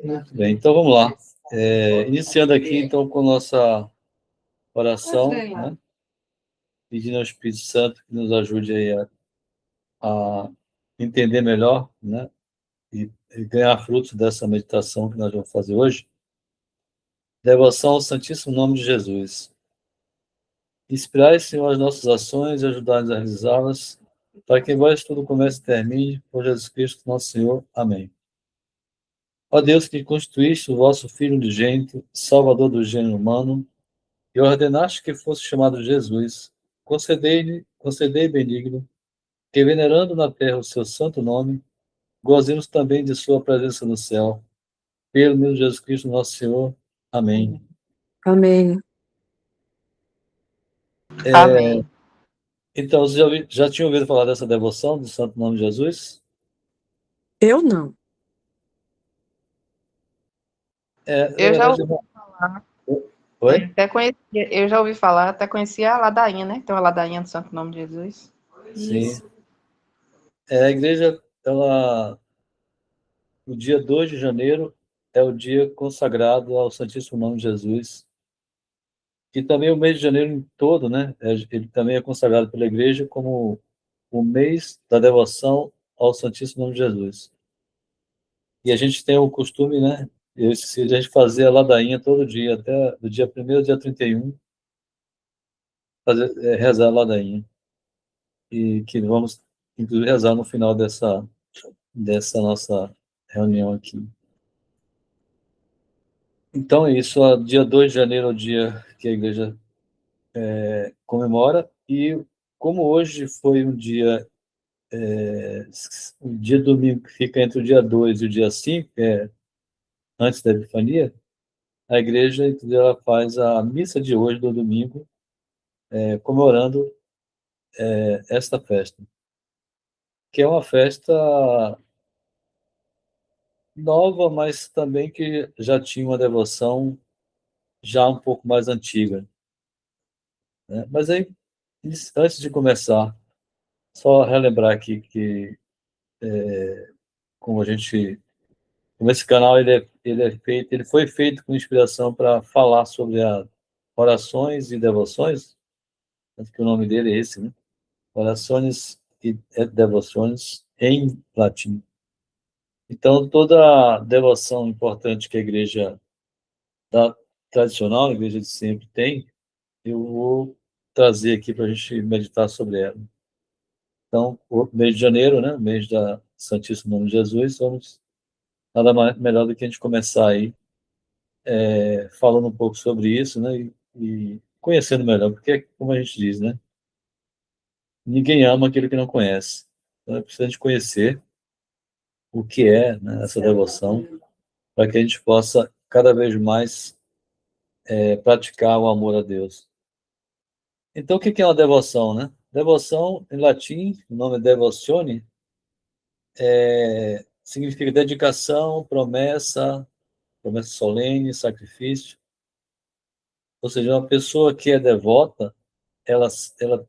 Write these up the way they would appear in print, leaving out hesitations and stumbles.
Muito bem, então vamos lá. Iniciando aqui, então, com nossa oração, né? Pedindo ao Espírito Santo que nos ajude aí a entender melhor, né? E ganhar frutos dessa meditação que nós vamos fazer hoje. Devoção ao Santíssimo Nome de Jesus. Inspirai, Senhor, as nossas ações e ajudai-nos a realizá-las, para que em vós tudo comece e termine, por Jesus Cristo, nosso Senhor. Amém. Ó Deus, que constituíste o vosso Filho unigênito, Salvador do gênero humano, e ordenaste que fosse chamado Jesus, concedei benigno, que venerando na terra o seu santo nome, gozemos também de sua presença no céu. Pelo meu Jesus Cristo, nosso Senhor. Amém. Amém. Amém. Então, você já tinha ouvido falar dessa devoção do Santo Nome de Jesus? Eu não. Na Eu já verdade, ouvi falar, oi? até conhecia, eu já ouvi falar, até conhecia a ladainha, né? Tem uma ladainha do Santo Nome de Jesus. Sim. A igreja, o dia 2 de janeiro é o dia consagrado ao Santíssimo Nome de Jesus. E também o mês de janeiro em todo, né? Ele também é consagrado pela igreja como o mês da devoção ao Santíssimo Nome de Jesus. E a gente tem o costume, né? Eu esqueci de a gente fazer a ladainha todo dia, até do dia 1º ao dia 31, rezar a ladainha. E que vamos, inclusive, rezar no final dessa nossa reunião aqui. Então é isso, dia 2 de janeiro é o dia que a igreja comemora, e como hoje foi um dia domingo que fica entre o dia 2 e o dia 5, que é antes da Epifania, a igreja ela faz a missa de hoje, do domingo, comemorando esta festa, que é uma festa nova, mas também que já tinha uma devoção já um pouco mais antiga, né? Mas aí, antes de começar, só relembrar aqui que, como a gente, como esse canal ele foi feito com inspiração para falar sobre as orações e devoções, tanto que o nome dele é esse, né? Orações e devoções em latim. Então, toda devoção importante que a igreja tradicional, a igreja de sempre tem, eu vou trazer aqui para a gente meditar sobre ela. Então, o mês de janeiro, né, mês da Santíssimo Nome de Jesus, vamos nada mais, melhor do que a gente começar aí falando um pouco sobre isso, né, e conhecendo melhor, porque, como a gente diz, né, ninguém ama aquele que não conhece. Então, é preciso a gente conhecer o que é, né, essa devoção, para que a gente possa cada vez mais praticar o amor a Deus. Então, o que é uma devoção, né? Devoção, em latim, o nome é devotione, significa dedicação, promessa solene, sacrifício. Ou seja, uma pessoa que é devota, ela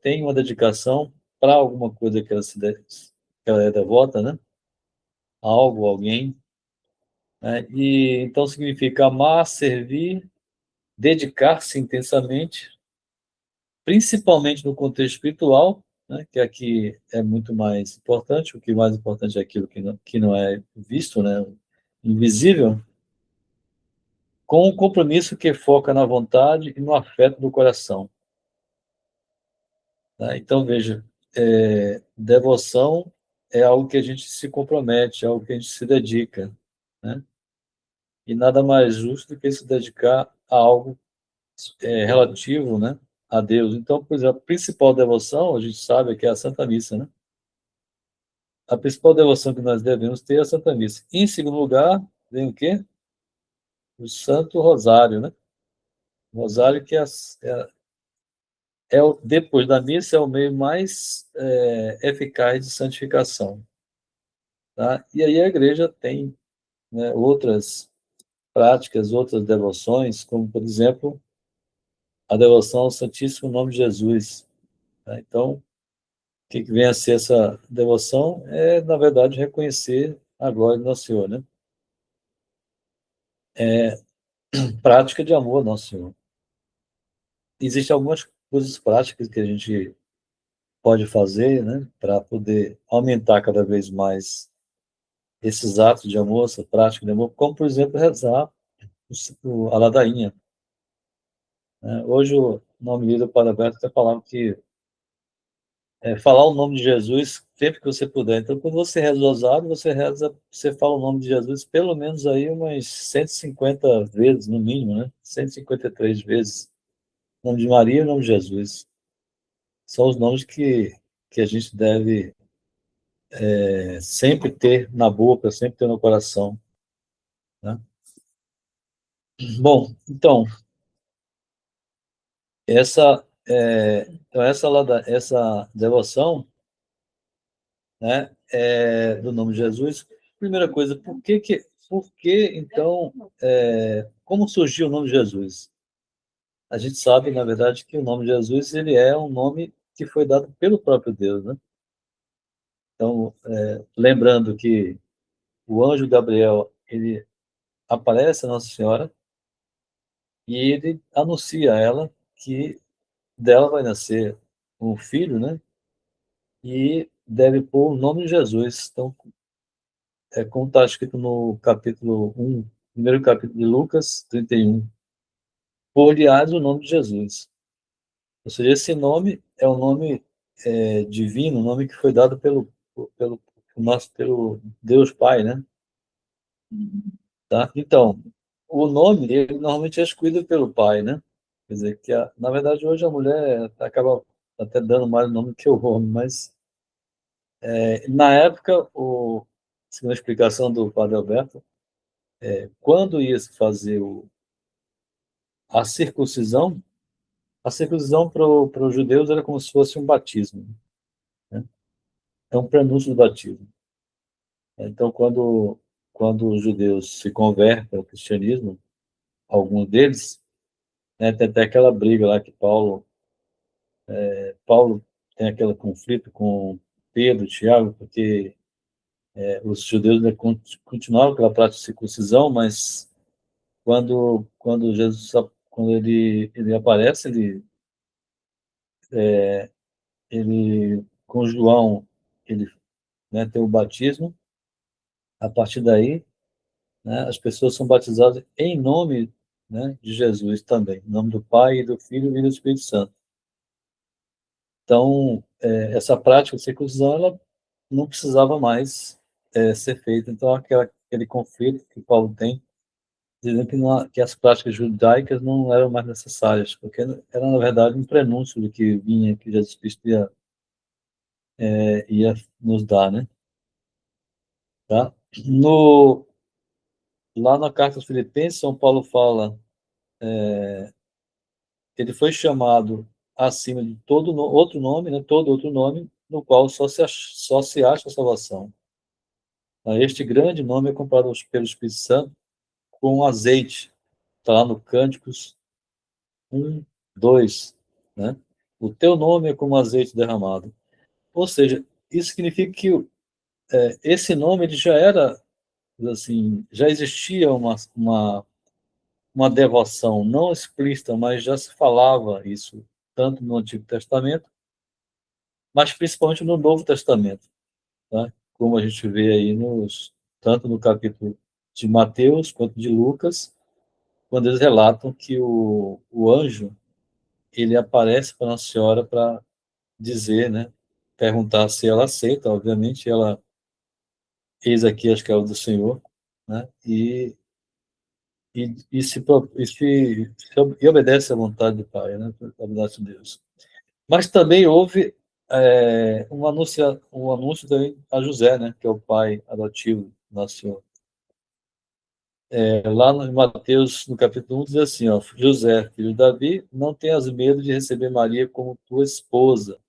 tem uma dedicação para alguma coisa que que ela é devota, né? A algo, alguém, né? E então significa amar, servir, dedicar-se intensamente, principalmente no contexto espiritual, né? Que aqui é muito mais importante. O que mais importante é aquilo que não é visto, né? Invisível, com um compromisso que foca na vontade e no afeto do coração. Tá? Então, veja, devoção é algo que a gente se compromete, é algo que a gente se dedica, né? E nada mais justo do que se dedicar a algo relativo, né, a Deus. Então, por exemplo, a principal devoção, a gente sabe que é a Santa Missa, né? A principal devoção que nós devemos ter é a Santa Missa. Em segundo lugar, vem o quê? O Santo Rosário, né? O Rosário que depois da missa, é o meio mais eficaz de santificação. Tá? E aí a igreja tem, né, outras práticas, outras devoções, como, por exemplo, a devoção ao Santíssimo Nome de Jesus. Tá? Então, o que vem a ser essa devoção é, na verdade, reconhecer a glória do Nosso Senhor, né? prática de amor ao nosso Senhor. Existem algumas coisas práticas que a gente pode fazer, né, para poder aumentar cada vez mais esses atos de amor, essa prática de amor, como, por exemplo, rezar a ladainha. Né? Hoje, o nome livre para Alberto até falava que falar o nome de Jesus sempre que você puder. Então, quando você reza o rosário, você fala o nome de Jesus pelo menos aí umas 150 vezes, no mínimo, né? 153 vezes. O nome de Maria e o nome de Jesus. São os nomes que a gente deve sempre ter na boca, sempre ter no coração. Né? Bom, então, essa devoção, né, do nome de Jesus, primeira coisa, por que então, como surgiu o nome de Jesus? A gente sabe, na verdade, que o nome de Jesus ele é um nome que foi dado pelo próprio Deus, né? Então, lembrando que o anjo Gabriel ele aparece a Nossa Senhora e ele anuncia a ela que dela vai nascer um filho, né? E deve pôr o nome de Jesus. Então, como está escrito no capítulo 1, primeiro capítulo de Lucas 31, por-lhe-ás o nome de Jesus. Ou seja, esse nome é um nome divino, um nome que foi dado pelo Deus Pai, né? Tá? Então, o nome, ele normalmente é escolhido pelo pai, né? Quer dizer, na verdade, hoje a mulher acaba até dando mais nome que o homem, mas na época, segundo a explicação do Padre Alberto, quando ia se fazer a circuncisão, para os judeus era como se fosse um batismo, né? É um prenúncio do batismo. Então, quando os judeus se convertem ao cristianismo, alguns deles, né, tem até aquela briga lá que Paulo tem aquele conflito com Pedro, Tiago, porque os judeus continuavam com a prática de circuncisão, mas quando Jesus, quando ele aparece, ele com João, ele, né, tem o batismo. A partir daí, né, as pessoas são batizadas em nome, né, de Jesus também, em nome do Pai, e do Filho e do Espírito Santo. Então, essa prática de circuncisão, ela não precisava mais ser feita. Então, aquele conflito que Paulo tem, dizendo que as práticas judaicas não eram mais necessárias, porque era, na verdade, um prenúncio do que vinha, que Jesus Cristo ia nos dar, né? Tá? Lá na carta aos Filipenses, São Paulo fala que ele foi chamado acima de outro nome, né? Todo outro nome, no qual só se acha a salvação. Este grande nome é comparado pelo Espírito Santo com azeite. Está lá no Cânticos 1, 2, né? O teu nome é como azeite derramado. Ou seja, isso significa que esse nome ele já era, assim, já existia uma devoção não explícita, mas já se falava isso tanto no Antigo Testamento, mas principalmente no Novo Testamento, tá? Como a gente vê aí tanto no capítulo de Mateus quanto de Lucas, quando eles relatam que o anjo ele aparece para Nossa Senhora para dizer, né, perguntar se ela aceita, obviamente, ela eis aqui a escrava do Senhor, né, e obedece à vontade do Pai, né, à vontade de Deus. Mas também houve um anúncio também a José, né, que é o pai adotivo do Nosso Senhor. Lá no Mateus, no capítulo 1, diz assim, ó, José, filho de Davi, não tenhas medo de receber Maria como tua esposa.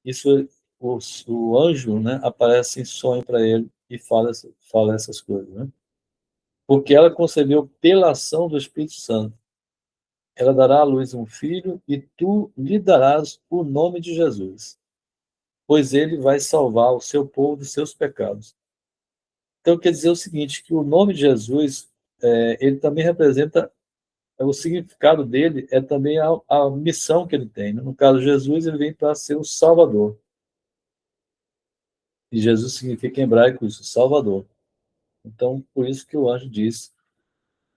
Isso, o anjo, né, aparece em sonho para ele e fala essas coisas, né? Porque ela concebeu pela ação do Espírito Santo. Ela dará à luz um filho e tu lhe darás o nome de Jesus, pois ele vai salvar o seu povo dos seus pecados. Então, quer dizer o seguinte, que o nome de Jesus ele também representa, o significado dele é também a missão que ele tem, né? No caso, Jesus, ele vem para ser o Salvador. E Jesus significa em hebraico isso, Salvador. Então, por isso que o anjo diz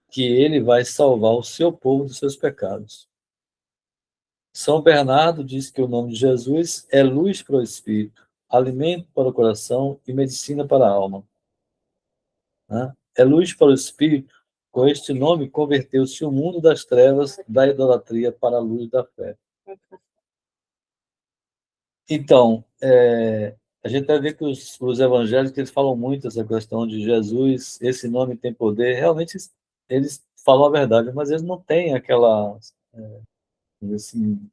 que ele vai salvar o seu povo dos seus pecados. São Bernardo diz que o nome de Jesus é luz para o espírito, alimento para o coração e medicina para a alma. Né? É luz para o espírito. Com este nome, converteu-se o mundo das trevas, da idolatria para a luz da fé. Então, a gente vai ver que os evangélicos eles falam muito essa questão de Jesus, esse nome tem poder. Realmente, eles falam a verdade, mas eles não têm aquela assim,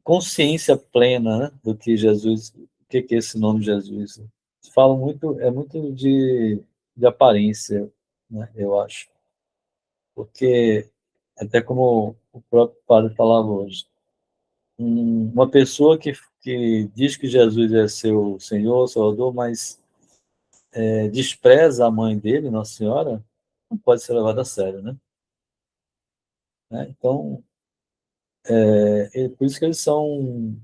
consciência plena, né, do que Jesus, o que é esse nome de Jesus. Eles falam muito, é muito de aparência, né, eu acho. Porque, até como o próprio padre falava hoje, uma pessoa que diz que Jesus é seu Senhor, Salvador, mas despreza a mãe dele, Nossa Senhora, não pode ser levada a sério, né? Então, por isso que eles são,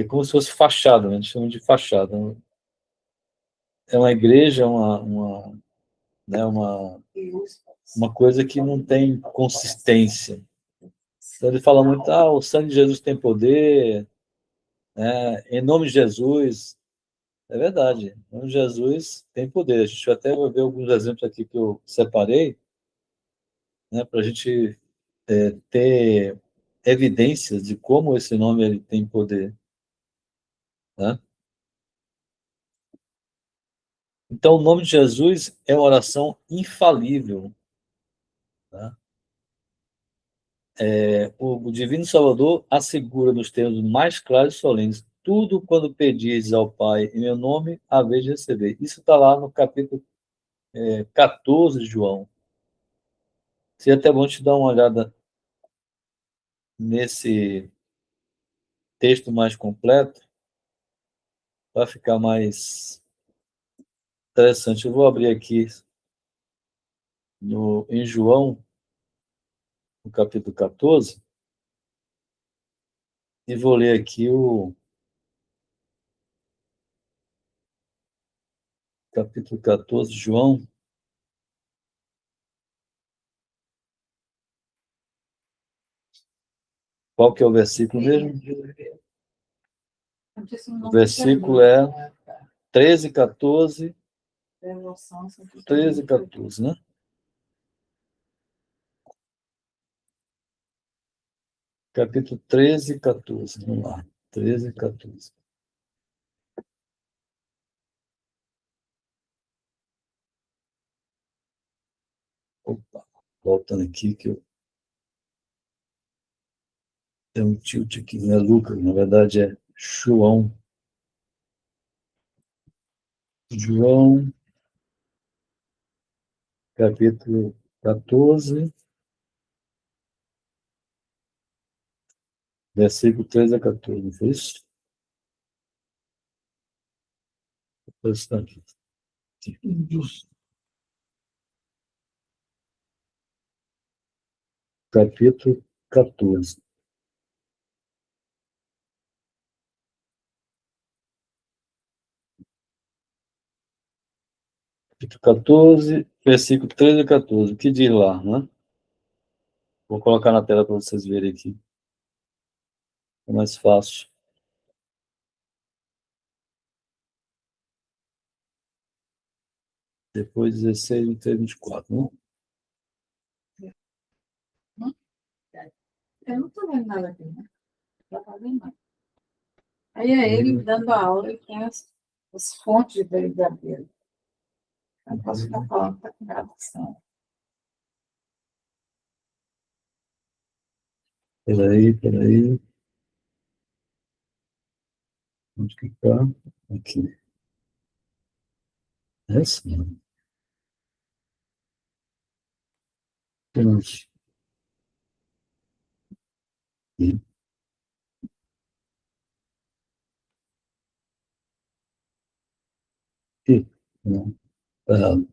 como se fosse fachada, né? A gente chama de fachada. É uma igreja, né, uma coisa que não tem consistência. Então, ele fala muito, o sangue de Jesus tem poder, né? Em nome de Jesus. É verdade. Em nome de Jesus tem poder. A gente até vai ver alguns exemplos aqui que eu separei, né, para a gente ter evidências de como esse nome ele tem poder, né? Então, o nome de Jesus é uma oração infalível, né? O Divino Salvador assegura nos termos mais claros e solenes: tudo quando pedis ao Pai em meu nome, haveis de receber. Isso está lá no capítulo 14 de João. Seria até bom te dar uma olhada nesse texto mais completo, para ficar mais interessante. Eu vou abrir aqui em João, no capítulo 14, e vou ler aqui o capítulo 14 de João. Qual que é o versículo mesmo? O versículo é 13, 14, 13, 14, né? Capítulo 13, 14. Vamos lá. 13, 14. Opa, voltando aqui, que eu tenho um tilt aqui, não é Lucas, na verdade é João. João, capítulo 14, versículo 13 a 14, não foi isso? Depois está aqui. Capítulo 14. Capítulo 14, versículo 13 a 14. O que diz lá, né? Vou colocar na tela para vocês verem aqui. É mais fácil. Depois 16, 23, 24, né? Eu não estou vendo nada aqui, né? Não está vendo nada. Aí é ele dando a aula e tem as fontes verdadeiro. Não posso ficar falando que está com gravação. Peraí. Onde que está? Aqui. Essa? Não. Aqui. Aqui. Não. Tá errado.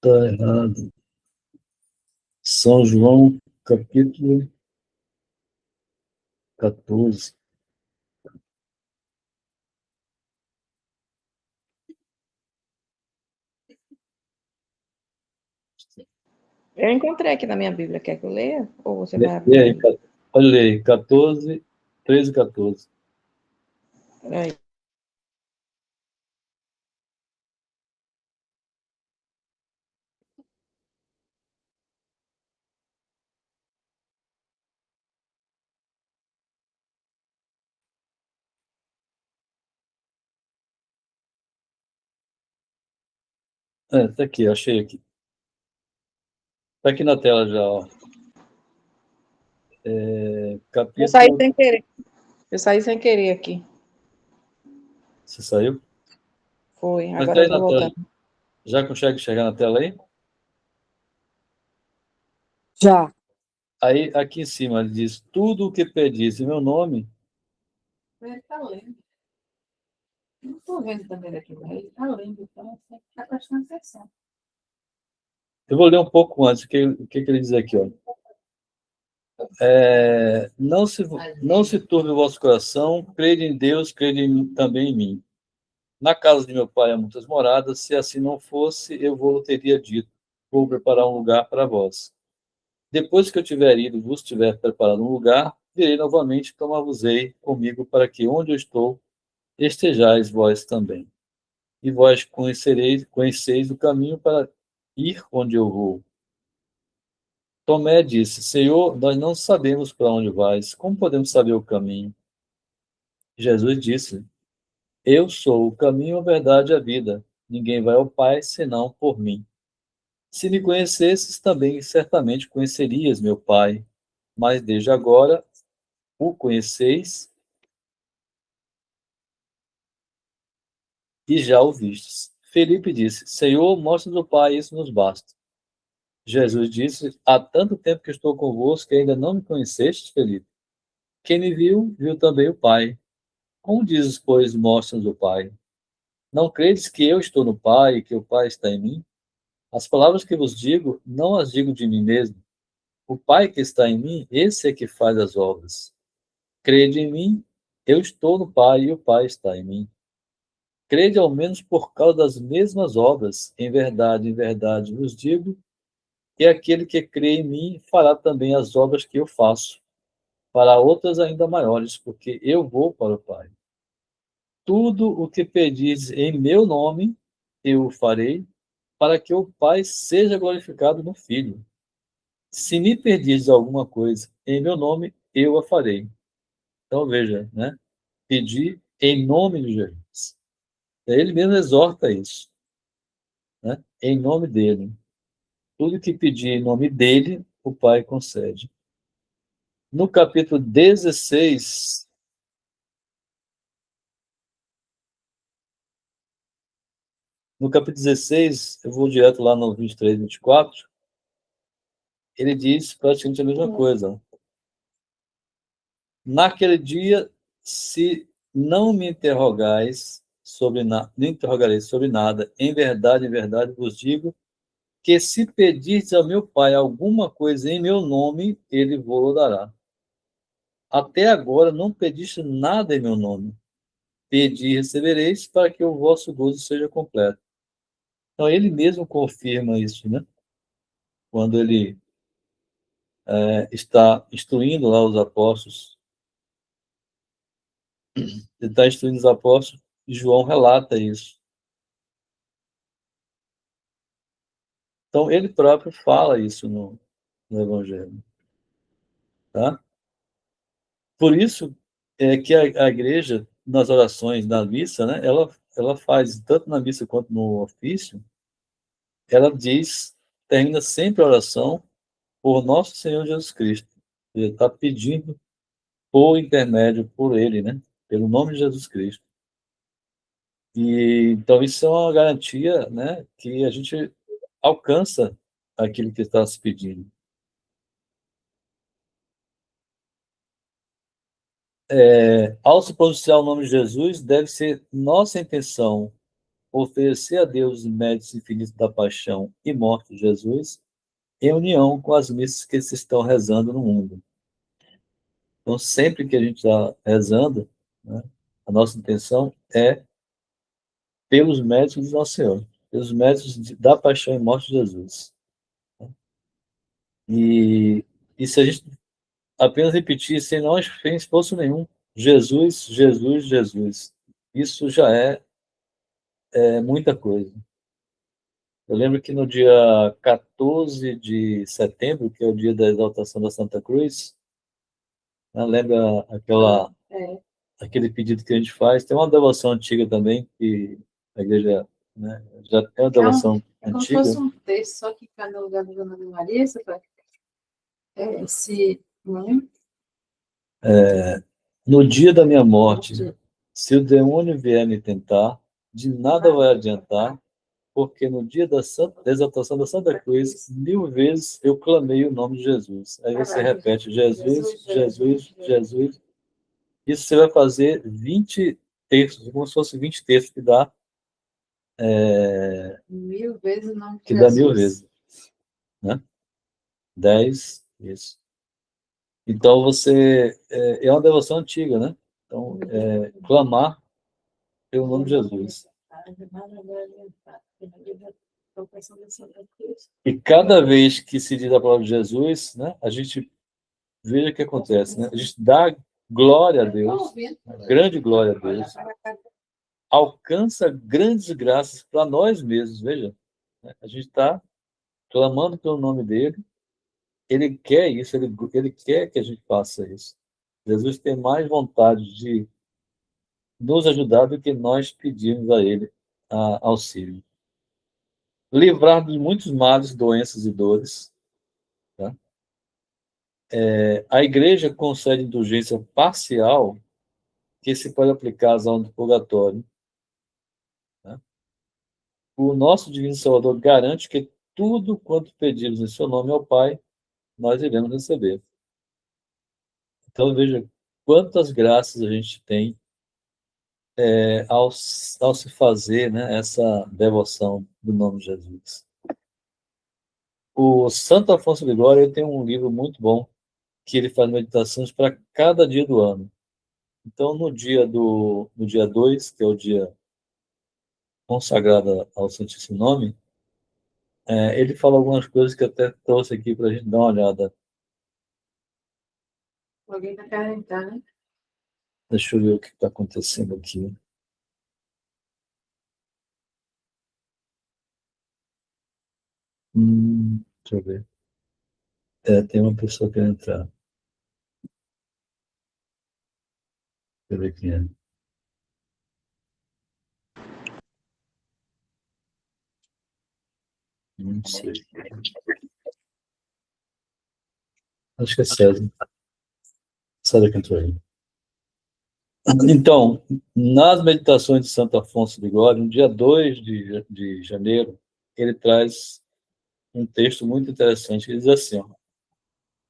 Tá errado. São João, capítulo 14. Eu encontrei aqui na minha Bíblia. Quer que eu leia? Ou você vai E aí, abrir? olha aí, 14, 13 e 14. Aí. Tá aqui, achei aqui. Tá aqui na tela já, ó. Eu saí Capítulo... sem querer. Eu saí sem querer aqui. Você saiu? Foi. Mas Agora tá eu aí tô na tela. voltando. Já consegue chegar na tela aí? Já. Aí, aqui em cima, ele diz: tudo o que pedis em meu nome. Ele está lendo. Não estou vendo também aqui, mas ele está lendo, então tem que ficar prestando atenção. Eu vou ler um pouco antes, o que ele diz aqui, ó. Não se turbe o vosso coração, crede em Deus, crede também em mim. Na casa de meu pai há muitas moradas, se assim não fosse, eu vou teria dito: vou preparar um lugar para vós. Depois que eu tiver ido, vos tiver preparado um lugar, virei novamente e tomar-vos-ei comigo, para que onde eu estou, estejais vós também. E vós conheceis o caminho para ir onde eu vou. Tomé disse: Senhor, nós não sabemos para onde vais, como podemos saber o caminho? Jesus disse: Eu sou o caminho, a verdade e a vida. Ninguém vai ao Pai senão por mim. Se me conhecesses, também certamente conhecerias meu Pai, mas desde agora o conheceis e já o vistes. Felipe disse: Senhor, mostra-nos o Pai, isso nos basta. Jesus disse: Há tanto tempo que estou convosco que ainda não me conhecestes, Felipe. Quem me viu, viu também o Pai. Como dizes, pois, mostra-nos o Pai? Não credes que eu estou no Pai e que o Pai está em mim? As palavras que vos digo, não as digo de mim mesmo. O Pai que está em mim, esse é que faz as obras. Crede em mim, eu estou no Pai e o Pai está em mim. Crede ao menos por causa das mesmas obras. Em verdade vos digo, que aquele que crê em mim fará também as obras que eu faço, fará outras ainda maiores, porque eu vou para o Pai. Tudo o que pedis em meu nome, eu o farei, para que o Pai seja glorificado no Filho. Se me pedis alguma coisa em meu nome, eu a farei. Então veja, né? Pedir em nome de Jesus. Ele mesmo exorta isso, né? Em nome dele. Tudo que pedir em nome dele, o Pai concede. No capítulo 16, eu vou direto lá no 23, 24, ele diz praticamente a mesma coisa. Naquele dia, se não me interrogais sobre nada, nem interrogareis sobre nada, em verdade vos digo, que se pedirdes ao meu Pai alguma coisa em meu nome, ele vos dará. Até agora não pediste nada em meu nome. Pedi e recebereis, para que o vosso gozo seja completo. Então, ele mesmo confirma isso, né? Quando ele está instruindo lá os apóstolos. Ele está instruindo os apóstolos e João relata isso. Então, ele próprio fala isso no Evangelho. Tá? Por isso é que a igreja, nas orações da missa, né, ela faz, tanto na missa quanto no ofício, ela diz, termina sempre a oração por nosso Senhor Jesus Cristo. Ele está pedindo por intermédio, por ele, né, pelo nome de Jesus Cristo. E então isso é uma garantia, né, que a gente alcança aquilo que está se pedindo. Ao se pronunciar o nome de Jesus, deve ser nossa intenção oferecer a Deus os méritos infinitos da paixão e morte de Jesus, em união com as missas que se estão rezando no mundo. Então, sempre que a gente está rezando, né, a nossa intenção é pelos méritos do Nosso Senhor, pelos méritos da paixão e morte de Jesus. E se a gente apenas repetir, sem nós esforço nenhum, Jesus, Jesus, Jesus, isso já é muita coisa. Eu lembro que no dia 14 de setembro, que é o dia da exaltação da Santa Cruz, né, lembra aquele pedido que a gente faz? Tem uma devoção antiga também, que a igreja, né, já é uma devoção É como se antiga. fosse um texto, só que cada lugar do Dona Maria, você faz. No dia da minha morte, se o demônio vier me tentar, de nada vai adiantar, porque no dia da exaltação da Santa Cruz, 1000 vezes eu clamei o nome de Jesus. Aí você repete, Jesus, Jesus, Jesus. Isso você vai fazer 20 textos, como se fosse 20 textos, que dá 1000 vezes o nome de que dá Jesus. 1000 vezes, né? 10, isso. Então você é uma devoção antiga, né? Então, clamar pelo nome de Jesus. E cada vez que se diz a palavra de Jesus, né, a gente veja o que acontece, né? A gente dá glória a Deus, grande glória a Deus, alcança grandes graças para nós mesmos, veja. Né? A gente está clamando pelo nome dele, ele quer isso, ele quer que a gente faça isso. Jesus tem mais vontade de nos ajudar do que nós pedimos a ele auxílio. Livrar de muitos males, doenças e dores. Tá? A igreja concede indulgência parcial que se pode aplicar às almas do purgatório. Tá? O nosso Divino Salvador garante que tudo quanto pedimos em seu nome ao Pai, nós iremos receber. Então, veja quantas graças a gente tem ao se fazer, né, essa devoção do nome de Jesus. O Santo Afonso de Ligório tem um livro muito bom, que ele faz meditações para cada dia do ano. Então, no dia 2, que é o dia consagrado ao Santíssimo Nome, ele fala algumas coisas que eu até trouxe aqui para a gente dar uma olhada. Alguém está querendo entrar, né? Deixa eu ver o que está acontecendo aqui. Deixa eu ver. Tem uma pessoa querendo entrar. Deixa eu ver quem é. Não sei. Acho que é César. César que entrou aí. Então, nas meditações de Santo Afonso de Ligório, no dia 2 de janeiro, ele traz um texto muito interessante, que diz assim, ó,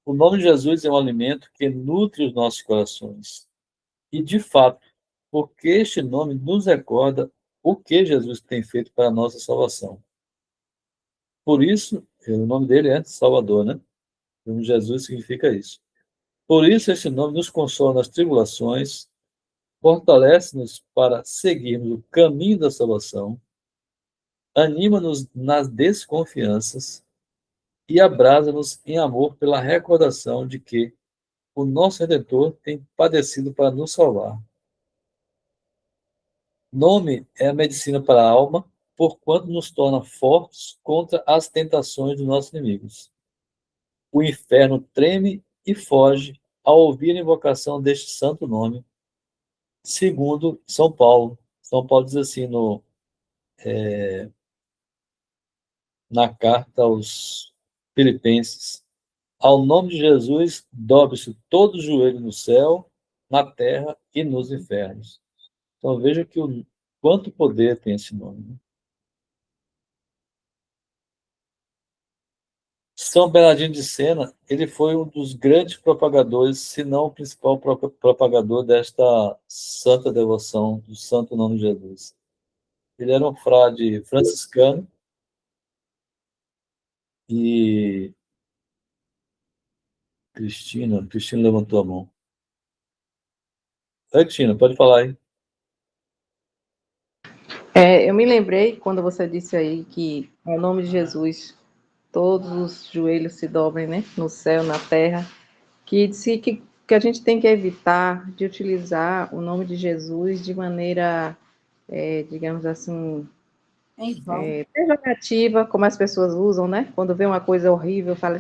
o nome de Jesus é um alimento que nutre os nossos corações. E, de fato, porque este nome nos recorda o que Jesus tem feito para a nossa salvação. Por isso, o nome dele é Salvador, né? O nome de Jesus significa isso. Por isso, este nome nos consola nas tribulações, fortalece-nos para seguirmos o caminho da salvação, anima-nos nas desconfianças e abrasa-nos em amor pela recordação de que o nosso Redentor tem padecido para nos salvar. Nome é a medicina para a alma, porquanto nos torna fortes contra as tentações dos nossos inimigos. O inferno treme e foge ao ouvir a invocação deste santo nome, segundo São Paulo. São Paulo diz assim na carta aos Filipenses: ao nome de Jesus, dobre-se todo o joelho no céu, na terra e nos infernos. Então veja quanto poder tem esse nome. Né? São Bernardino de Sena, ele foi um dos grandes propagadores, se não o principal propagador desta santa devoção, do santo nome de Jesus. Ele era um frade franciscano e Cristina levantou a mão. Cristina, pode falar aí. Eu me lembrei quando você disse aí que, ao nome de Jesus, todos os joelhos se dobrem, né? No céu, na terra, que disse que a gente tem que evitar de utilizar o nome de Jesus de maneira, digamos assim, Em vão. pejorativa, como as pessoas usam, né? Quando vê uma coisa horrível, fala,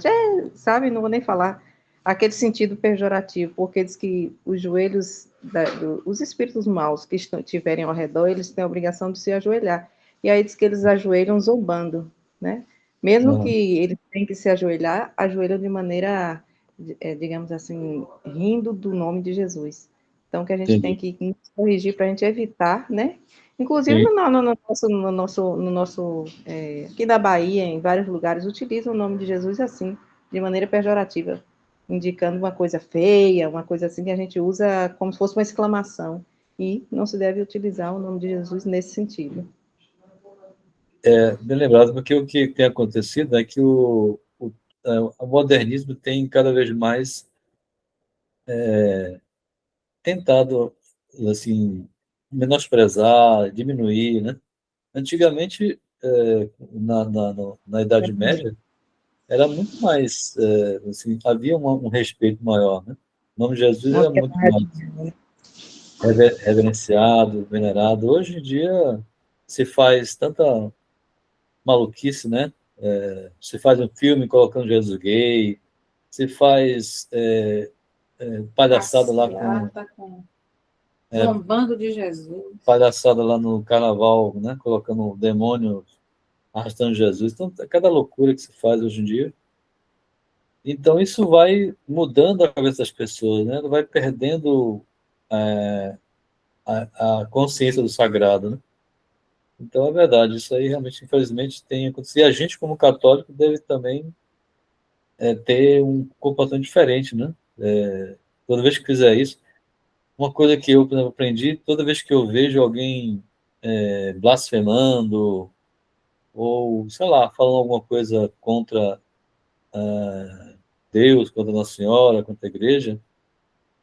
sabe, não vou nem falar aquele sentido pejorativo, porque diz que os joelhos, os espíritos maus que estiverem ao redor, eles têm a obrigação de se ajoelhar. E aí diz que eles ajoelham zombando, né? Mesmo Não, que eles tenham que se ajoelhar, ajoelham de maneira, digamos assim, rindo do nome de Jesus. Então, que a gente tem entendi. que nos corrigir para a gente evitar, né? Inclusive Sim, no nosso aqui da Bahia, em vários lugares, utilizam o nome de Jesus assim, de maneira pejorativa, indicando uma coisa feia, uma coisa assim que a gente usa como se fosse uma exclamação. E não se deve utilizar o nome de Jesus nesse sentido. bem lembrado, porque o que tem acontecido é que o modernismo tem cada vez mais tentado, assim, menosprezar, diminuir, né? Antigamente, na Idade Média, era muito mais, assim, havia um respeito maior, né? O nome de Jesus Uma era muito mais piedade, né? reverenciado, venerado. Hoje em dia se faz tanta maluquice, né? Se faz um filme colocando Jesus gay, se faz palhaçada lá com Passeata com zombando de Jesus. palhaçada lá no carnaval, né? Colocando o demônio arrastando Jesus. Então, cada loucura que se faz hoje em dia. Então, isso vai mudando a cabeça das pessoas, né? Vai perdendo é, a consciência do sagrado, né? Então, é verdade, isso aí realmente, infelizmente, tem acontecido. E a gente, como católico, deve também ter um comportamento diferente, né? Toda vez que fizer isso, uma coisa que eu, por exemplo, aprendi, toda vez que eu vejo alguém blasfemando, ou, sei lá, falando alguma coisa contra Deus, contra Nossa Senhora, contra a igreja,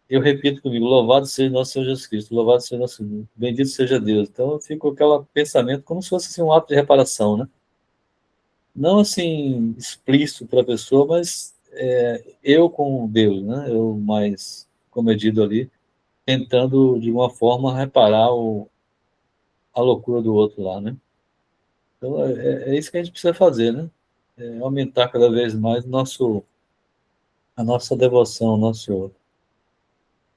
eu repito comigo, louvado seja nosso Senhor Jesus Cristo, louvado seja nosso Senhor, bendito seja Deus. Então eu fico com aquele pensamento como se fosse assim, um ato de reparação, né? Não assim explícito para a pessoa, mas eu com Deus, né? Eu mais comedido ali, tentando de uma forma reparar a loucura do outro lá, né? Então é isso que a gente precisa fazer, né? Aumentar cada vez mais a nossa devoção ao nosso Senhor.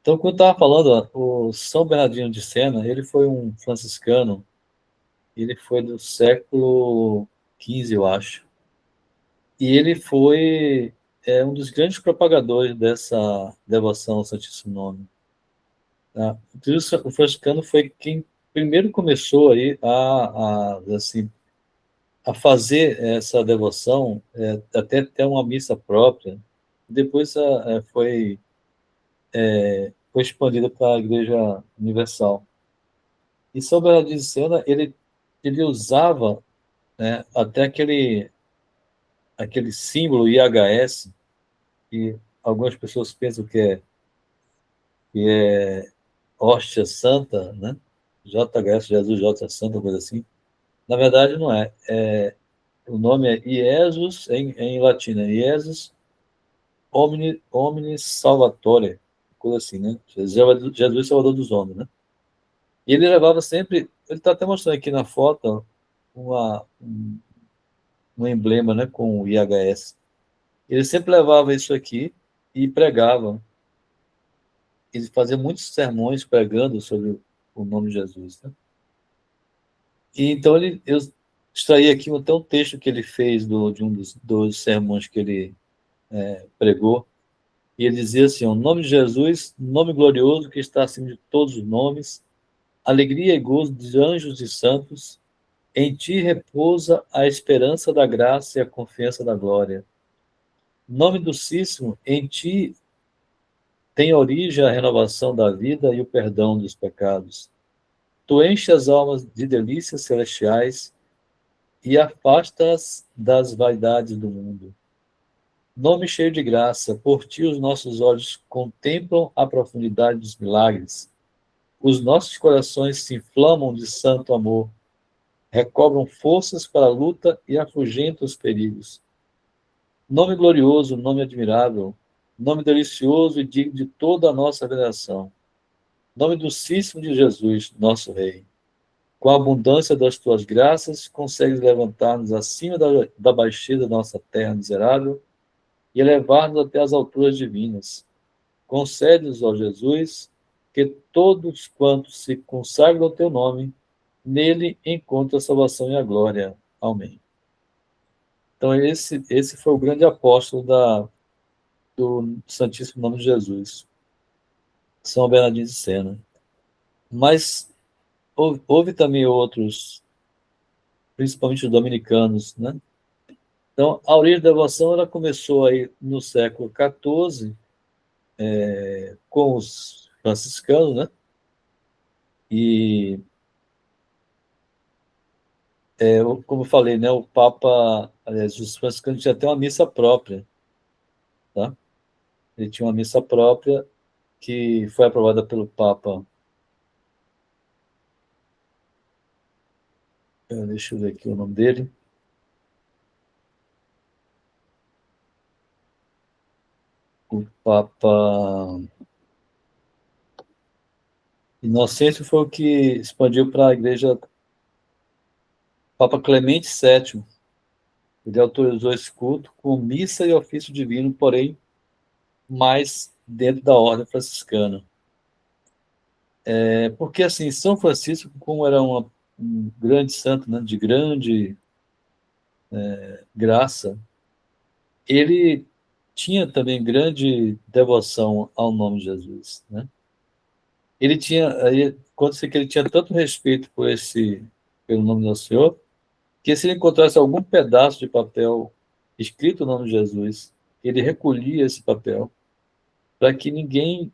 Então, como eu estava falando, ó, o São Bernardino de Sena, ele foi um franciscano, ele foi do século XV, eu acho. E ele foi um dos grandes propagadores dessa devoção ao Santíssimo Nome. Tá? O franciscano foi quem primeiro começou aí assim, a fazer essa devoção, até ter uma missa própria. Depois foi expandida para a Igreja Universal. E São Bernardino de Sena, ele usava, né, até aquele símbolo IHS, que algumas pessoas pensam que é hóstia santa, né? JHS, Jesus, J Santa, coisa assim. Na verdade, não é. O nome é Iesus, em latim, né? Iesus Omnis Salvatore, coisa assim, né? Jesus Salvador dos homens, né? E ele levava sempre, ele está até mostrando aqui na foto, um emblema, né, com o IHS. Ele sempre levava isso aqui e pregava. Ele fazia muitos sermões pregando sobre o nome de Jesus, né? E então eu extraí aqui até um texto que ele fez de um dos sermões que ele pregou. E ele dizia assim: o nome de Jesus, nome glorioso que está acima de todos os nomes, alegria e gozo de anjos e santos, em ti repousa a esperança da graça e a confiança da glória. Nome docíssimo, em ti tem origem a renovação da vida e o perdão dos pecados. Tu enches as almas de delícias celestiais e afastas das vaidades do mundo. Nome cheio de graça, por ti os nossos olhos contemplam a profundidade dos milagres. Os nossos corações se inflamam de santo amor, recobram forças para a luta e afugentam os perigos. Nome glorioso, nome admirável, nome delicioso e digno de toda a nossa veneração. Nome docíssimo de Jesus, nosso Rei. Com a abundância das tuas graças, consegues levantar-nos acima da baixeza da nossa terra miserável e elevar-nos até as alturas divinas. Concede-nos, ó Jesus, que todos quantos se consagram ao teu nome, nele encontrem a salvação e a glória. Amém. Então, esse foi o grande apóstolo do Santíssimo Nome de Jesus, São Bernardino de Sena. Mas houve também outros, principalmente os dominicanos, né? Então, a origem da devoção ela começou aí no século XIV, com os franciscanos, né? E, como eu falei, né, o Papa, aliás, os franciscanos tinham até uma missa própria, tá? Ele tinha uma missa própria que foi aprovada pelo Papa. Deixa eu ver aqui o nome dele. O Papa Inocêncio foi o que expandiu para a igreja. Papa Clemente VII. Ele autorizou esse culto com missa e ofício divino, porém, mais dentro da ordem franciscana. Porque, assim, São Francisco, como era um grande santo, né, de grande graça, ele tinha também grande devoção ao nome de Jesus, né? Ele tinha, aí, conta-se que ele tinha tanto respeito pelo nome do Senhor, que se ele encontrasse algum pedaço de papel escrito o nome de Jesus, ele recolhia esse papel para que ninguém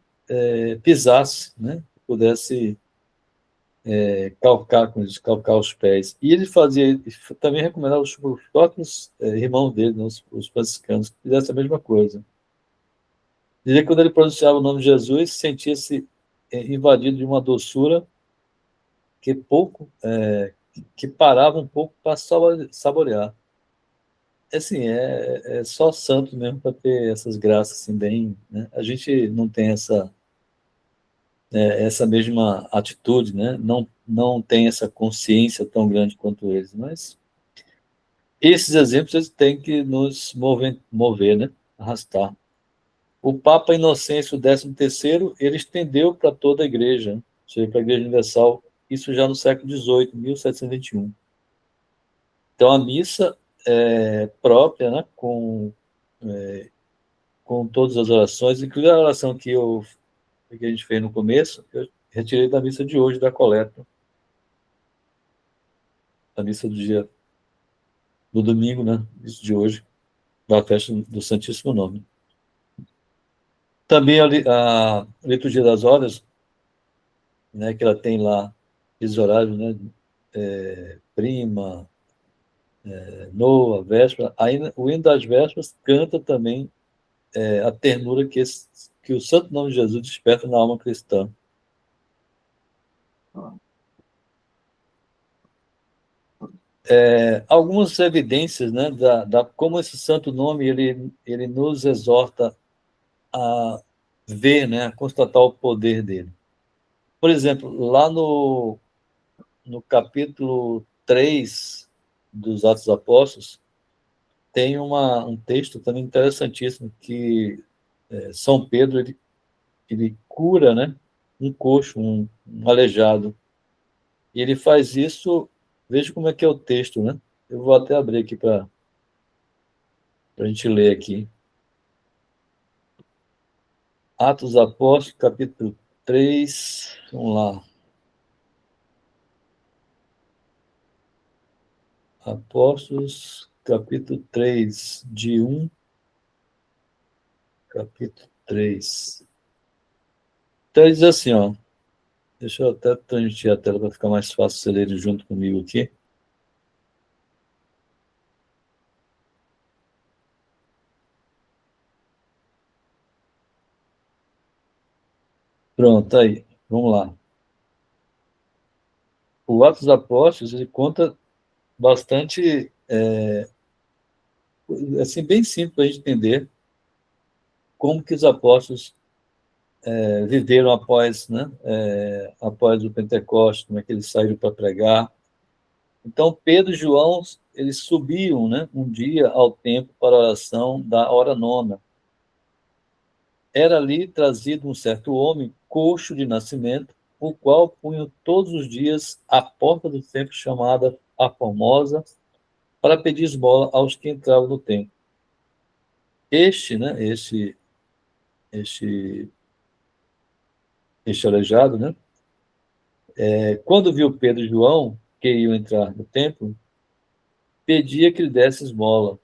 pisasse, né? Pudesse calcar os pés. E ele também recomendava os próprios irmãos dele, né, os franciscanos, que fizessem a mesma coisa. Dizia que quando ele pronunciava o nome de Jesus, sentia-se invadido de uma doçura que que parava um pouco para saborear. Assim, é só santo mesmo para ter essas graças assim bem, né? A gente não tem essa mesma atitude, né? Não tem essa consciência tão grande quanto eles, mas esses exemplos eles têm que nos mover, né? Arrastar. O Papa Inocêncio XIII, ele estendeu para toda a igreja, ou seja, para a Igreja Universal, isso já no século XVIII, 1721. Então, a missa própria, né? Com todas as orações, inclusive a oração que a gente fez no começo, eu retirei da missa de hoje, da coleta, da missa do domingo, né? Isso de hoje, da festa do Santíssimo Nome. Também a liturgia das horas, né? Que ela tem lá esses horários, né? Prima, noa, véspera. Aí, o hino das vésperas canta também a ternura que o Santo Nome de Jesus desperta na alma cristã. Algumas evidências, né, como esse santo nome ele nos exorta a ver, né, a constatar o poder dele. Por exemplo, lá no capítulo 3 dos Atos dos Apóstolos, tem um texto também interessantíssimo que São Pedro ele cura, né, um coxo, um aleijado. E ele faz isso, veja como é que é o texto, né? Eu vou até abrir aqui para a gente ler aqui. Atos dos Apóstolos, capítulo 3, vamos lá. Apóstolos, capítulo 3, de 1, capítulo 3. Então ele diz assim, ó, Deixa eu até transmitir a tela para ficar mais fácil você ler junto comigo aqui. Pronto, aí. Vamos lá. O Atos dos Apóstolos, ele conta bastante, assim, bem simples para a gente entender como que os apóstolos viveram após, né, após o Pentecostes, como é que eles saíram para pregar. Então, Pedro e João, eles subiam, né, um dia ao templo para a oração da hora nona. Era ali trazido um certo homem, coxo de nascimento, o qual punham todos os dias à porta do templo chamada a Formosa, para pedir esmola aos que entravam no templo. Este, este aleijado, né, quando viu Pedro e João, que iam entrar no templo, pedia que lhe desse esmola.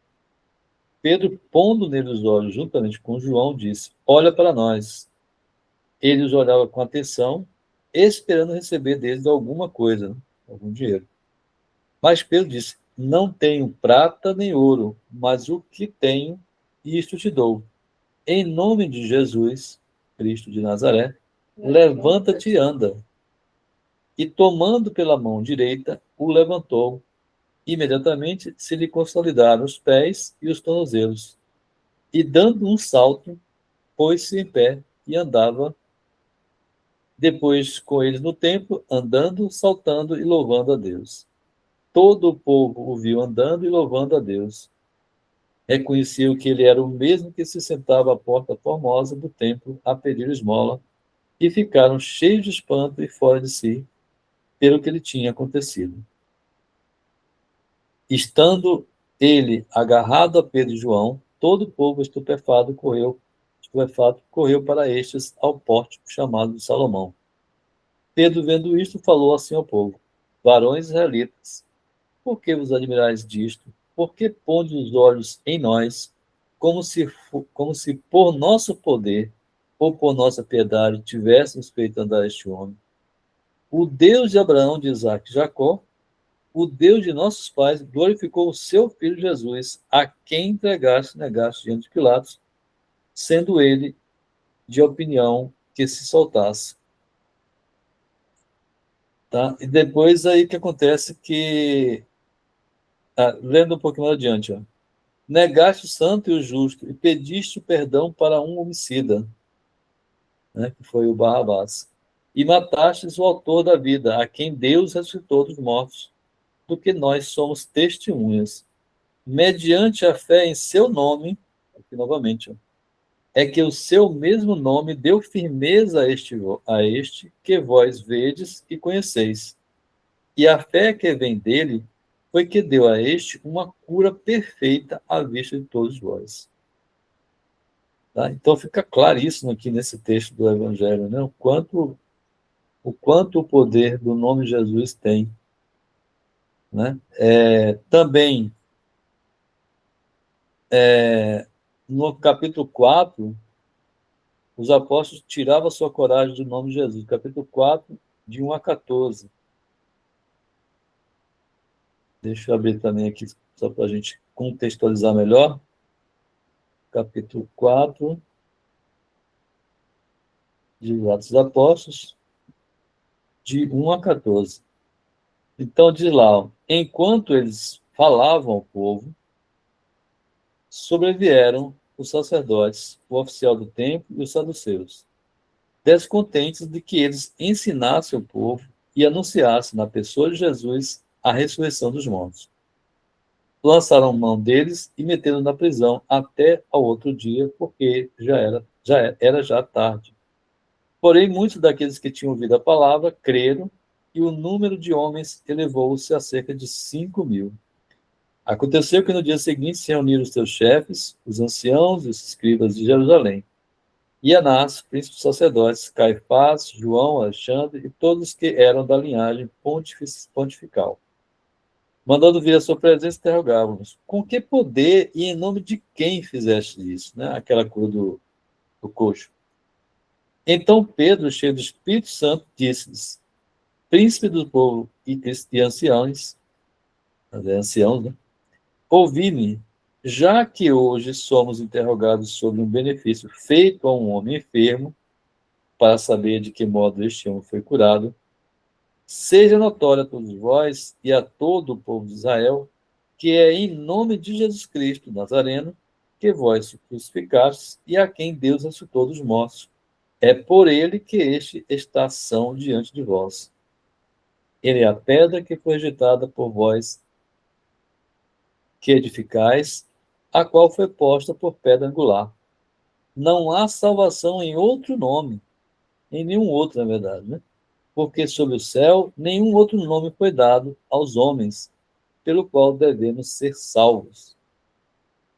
Pedro, pondo nele os olhos juntamente com João, disse: Olha para nós. Ele os olhava com atenção, esperando receber deles alguma coisa, né, algum dinheiro. Mas Pedro disse: Não tenho prata nem ouro, mas o que tenho, isto te dou. Em nome de Jesus, Cristo de Nazaré, levanta-te e anda. E tomando pela mão direita, o levantou. Imediatamente se lhe consolidaram os pés e os tornozelos. E dando um salto, pôs-se em pé e andava depois com eles no templo, andando, saltando e louvando a Deus. Todo o povo o viu andando e louvando a Deus. Reconheciam que ele era o mesmo que se sentava à porta formosa do templo a pedir esmola, e ficaram cheios de espanto e fora de si pelo que lhe tinha acontecido. Estando ele agarrado a Pedro e João, todo o povo estupefato correu para estes ao pórtico chamado de Salomão. Pedro, vendo isto, falou assim ao povo: Varões israelitas, por que vos admirais disto? Por que pondes os olhos em nós, como se por nosso poder ou por nossa piedade tivéssemos feito andar este homem? O Deus de Abraão, de Isaac e Jacó, o Deus de nossos pais, glorificou o seu filho Jesus, a quem negaste diante de Pilatos, sendo ele de opinião que se soltasse. Tá? E depois aí que acontece que, lendo um pouquinho mais adiante, ó, negaste o santo e o justo e pediste perdão para um homicida, né, que foi o Barrabás, e matastes o autor da vida, a quem Deus ressuscitou dos mortos, do que nós somos testemunhas. Mediante a fé em seu nome, aqui novamente, ó, é que o seu mesmo nome deu firmeza a este que vós vedes e conheceis. E a fé que vem dele foi que deu a este uma cura perfeita à vista de todos vós. Tá? Então fica claríssimo aqui nesse texto do Evangelho, né? O quanto o poder do nome de Jesus tem. Né? Também, no capítulo 4, os apóstolos tiravam a sua coragem do nome de Jesus. Capítulo 4, de 1 a 14. Deixa eu abrir também aqui, só para a gente contextualizar melhor. Capítulo 4, de Atos dos Apóstolos, de 1 a 14. Então, diz lá, ó, enquanto eles falavam ao povo, sobrevieram os sacerdotes, o oficial do templo e os saduceus, descontentes de que eles ensinassem o povo e anunciassem na pessoa de Jesus a ressurreição dos mortos. Lançaram mão deles e meteram na prisão até ao outro dia, porque já era tarde. Porém, muitos daqueles que tinham ouvido a palavra creram, e o número de homens elevou-se a cerca de 5.000. Aconteceu que no dia seguinte se reuniram os seus chefes, os anciãos e os escribas de Jerusalém, e Anás, príncipe dos sacerdotes, Caifás, João, Alexandre e todos que eram da linhagem pontifical. Mandando vir a sua presença, interrogavam-nos: com que poder e em nome de quem fizeste isso? Né? Aquela cura do coxo. Então Pedro, cheio do Espírito Santo, disse-lhes: príncipe do povo e anciãos, né? Ouvi-me, já que hoje somos interrogados sobre um benefício feito a um homem enfermo, para saber de que modo este homem foi curado, seja notório a todos vós e a todo o povo de Israel que é em nome de Jesus Cristo Nazareno que vós crucificastes e a quem Deus ressuscitou dos mortos. É por ele que este está são diante de vós. Ele é a pedra que foi rejeitada por vós, que edificais, a qual foi posta por pedra angular. Não há salvação em outro nome, em nenhum outro, na verdade, né? Porque sob o céu nenhum outro nome foi dado aos homens, pelo qual devemos ser salvos.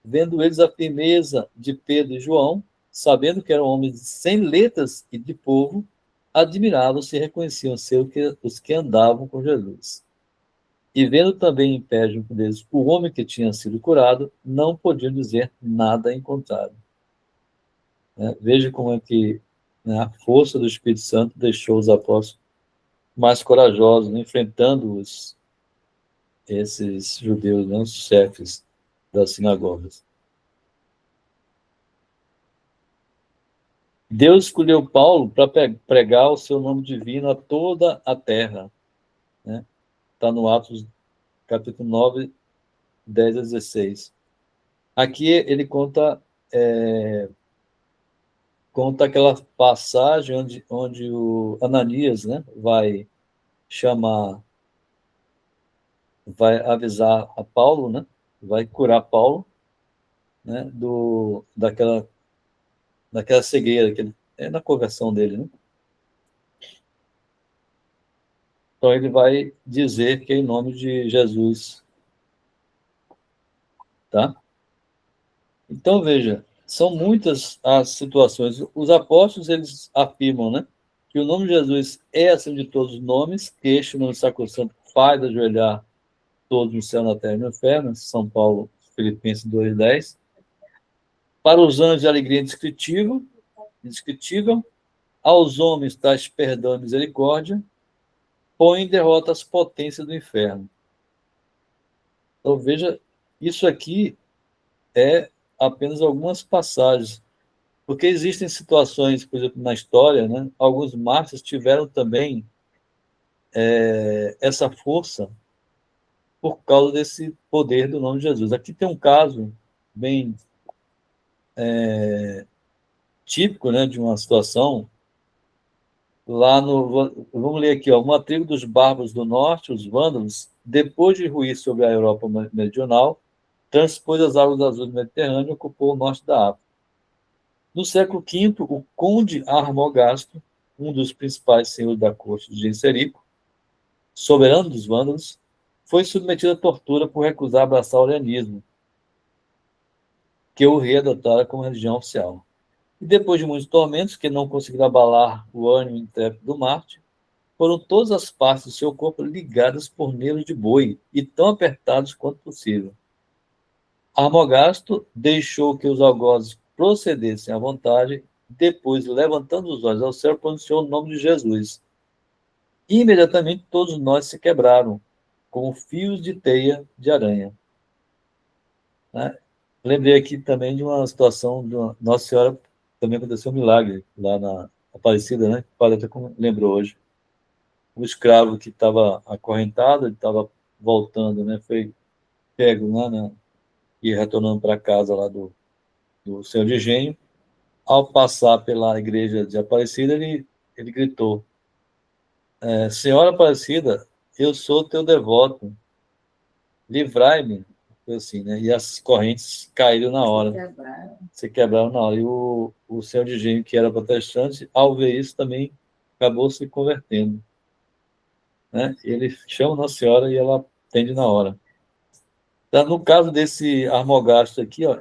Vendo eles a firmeza de Pedro e João, sabendo que eram homens sem letras e de povo, admiravam-se e reconheciam ser os que andavam com Jesus. E vendo também em pé junto deles o homem que tinha sido curado, não podiam dizer nada em contrário. Veja como é que, né, a força do Espírito Santo deixou os apóstolos mais corajosos, né, enfrentando esses judeus, né, os chefes das sinagogas. Deus escolheu Paulo para pregar o seu nome divino a toda a terra. Né? Está no Atos, capítulo 9, 10 a 16. Aqui ele conta aquela passagem onde o Ananias, né, vai avisar a Paulo, né, vai curar Paulo, né, daquela cegueira, na conversão dele. Né? Então ele vai dizer que é em nome de Jesus. Tá? Então, veja, são muitas as situações. Os apóstolos, eles afirmam, né, que o nome de Jesus é acima de todos os nomes, que este nome sacrosanto faz ajoelhar todos no céu, na terra e no inferno, São Paulo, Filipenses 2:10. Para os anjos, alegria indescritível, aos homens tais perdão e misericórdia, põe em derrota as potências do inferno. Então, veja, isso aqui é apenas algumas passagens. Porque existem situações, por exemplo, na história, né, alguns mártires tiveram também essa força por causa desse poder do nome de Jesus. Aqui tem um caso bem típico, né, de uma situação lá no... Vamos ler aqui, ó, uma tribo dos bárbaros do norte, os vândalos, depois de ruir sobre a Europa meridional, transpôs as águas azuis do Mediterrâneo e ocupou o norte da África. No século V, o conde Armogasto, um dos principais senhores da corte de Genserico, soberano dos vândalos, foi submetido à tortura por recusar abraçar o arianismo, que o rei adotara como religião oficial. E depois de muitos tormentos, que não conseguiram abalar o ânimo intrépido do Marte, foram todas as partes do seu corpo ligadas por nervos de boi e tão apertados quanto possível. Armogasto deixou que os algozes procedessem à vontade, depois, levantando os olhos ao céu, pronunciou o nome de Jesus. Imediatamente todos nós se quebraram, como fios de teia de aranha. Né? Lembrei aqui também de uma situação de Nossa Senhora, também aconteceu um milagre lá na Aparecida, né? O padre até lembrou hoje. O escravo que estava acorrentado, ele estava voltando, né? Foi pego, né? E retornando para casa lá do Senhor de Engenho. Ao passar pela igreja de Aparecida, ele gritou: Senhora Aparecida, eu sou teu devoto, livrai-me. Foi assim, né? E as correntes caíram na hora. Se quebraram na hora. E o Senhor de Engenho, que era protestante, ao ver isso também acabou se convertendo. Né? Ele chama Nossa Senhora e ela atende na hora. Então, no caso desse Armogasto aqui, ó,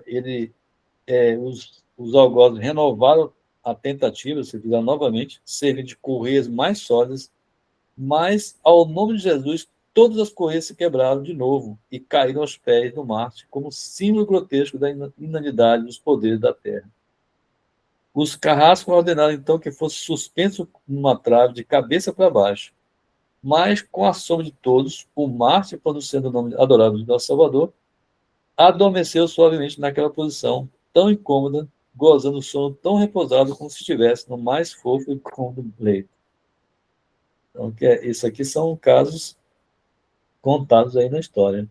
os algozes renovaram a tentativa, se fizer novamente, servir de correias mais sólidas, mas, ao nome de Jesus, todas as correias se quebraram de novo e caíram aos pés do Marte, como símbolo grotesco da inanidade dos poderes da Terra. Os carrascos ordenaram, então, que fosse suspenso numa trave de cabeça para baixo. Mas, com a sombra de todos, o Marte, pronunciando o nome adorável de nosso Salvador, adormeceu suavemente naquela posição, tão incômoda, gozando o sono tão repousado como se estivesse no mais fofo e cômodo leito. Então, isso aqui são casos contados aí na história.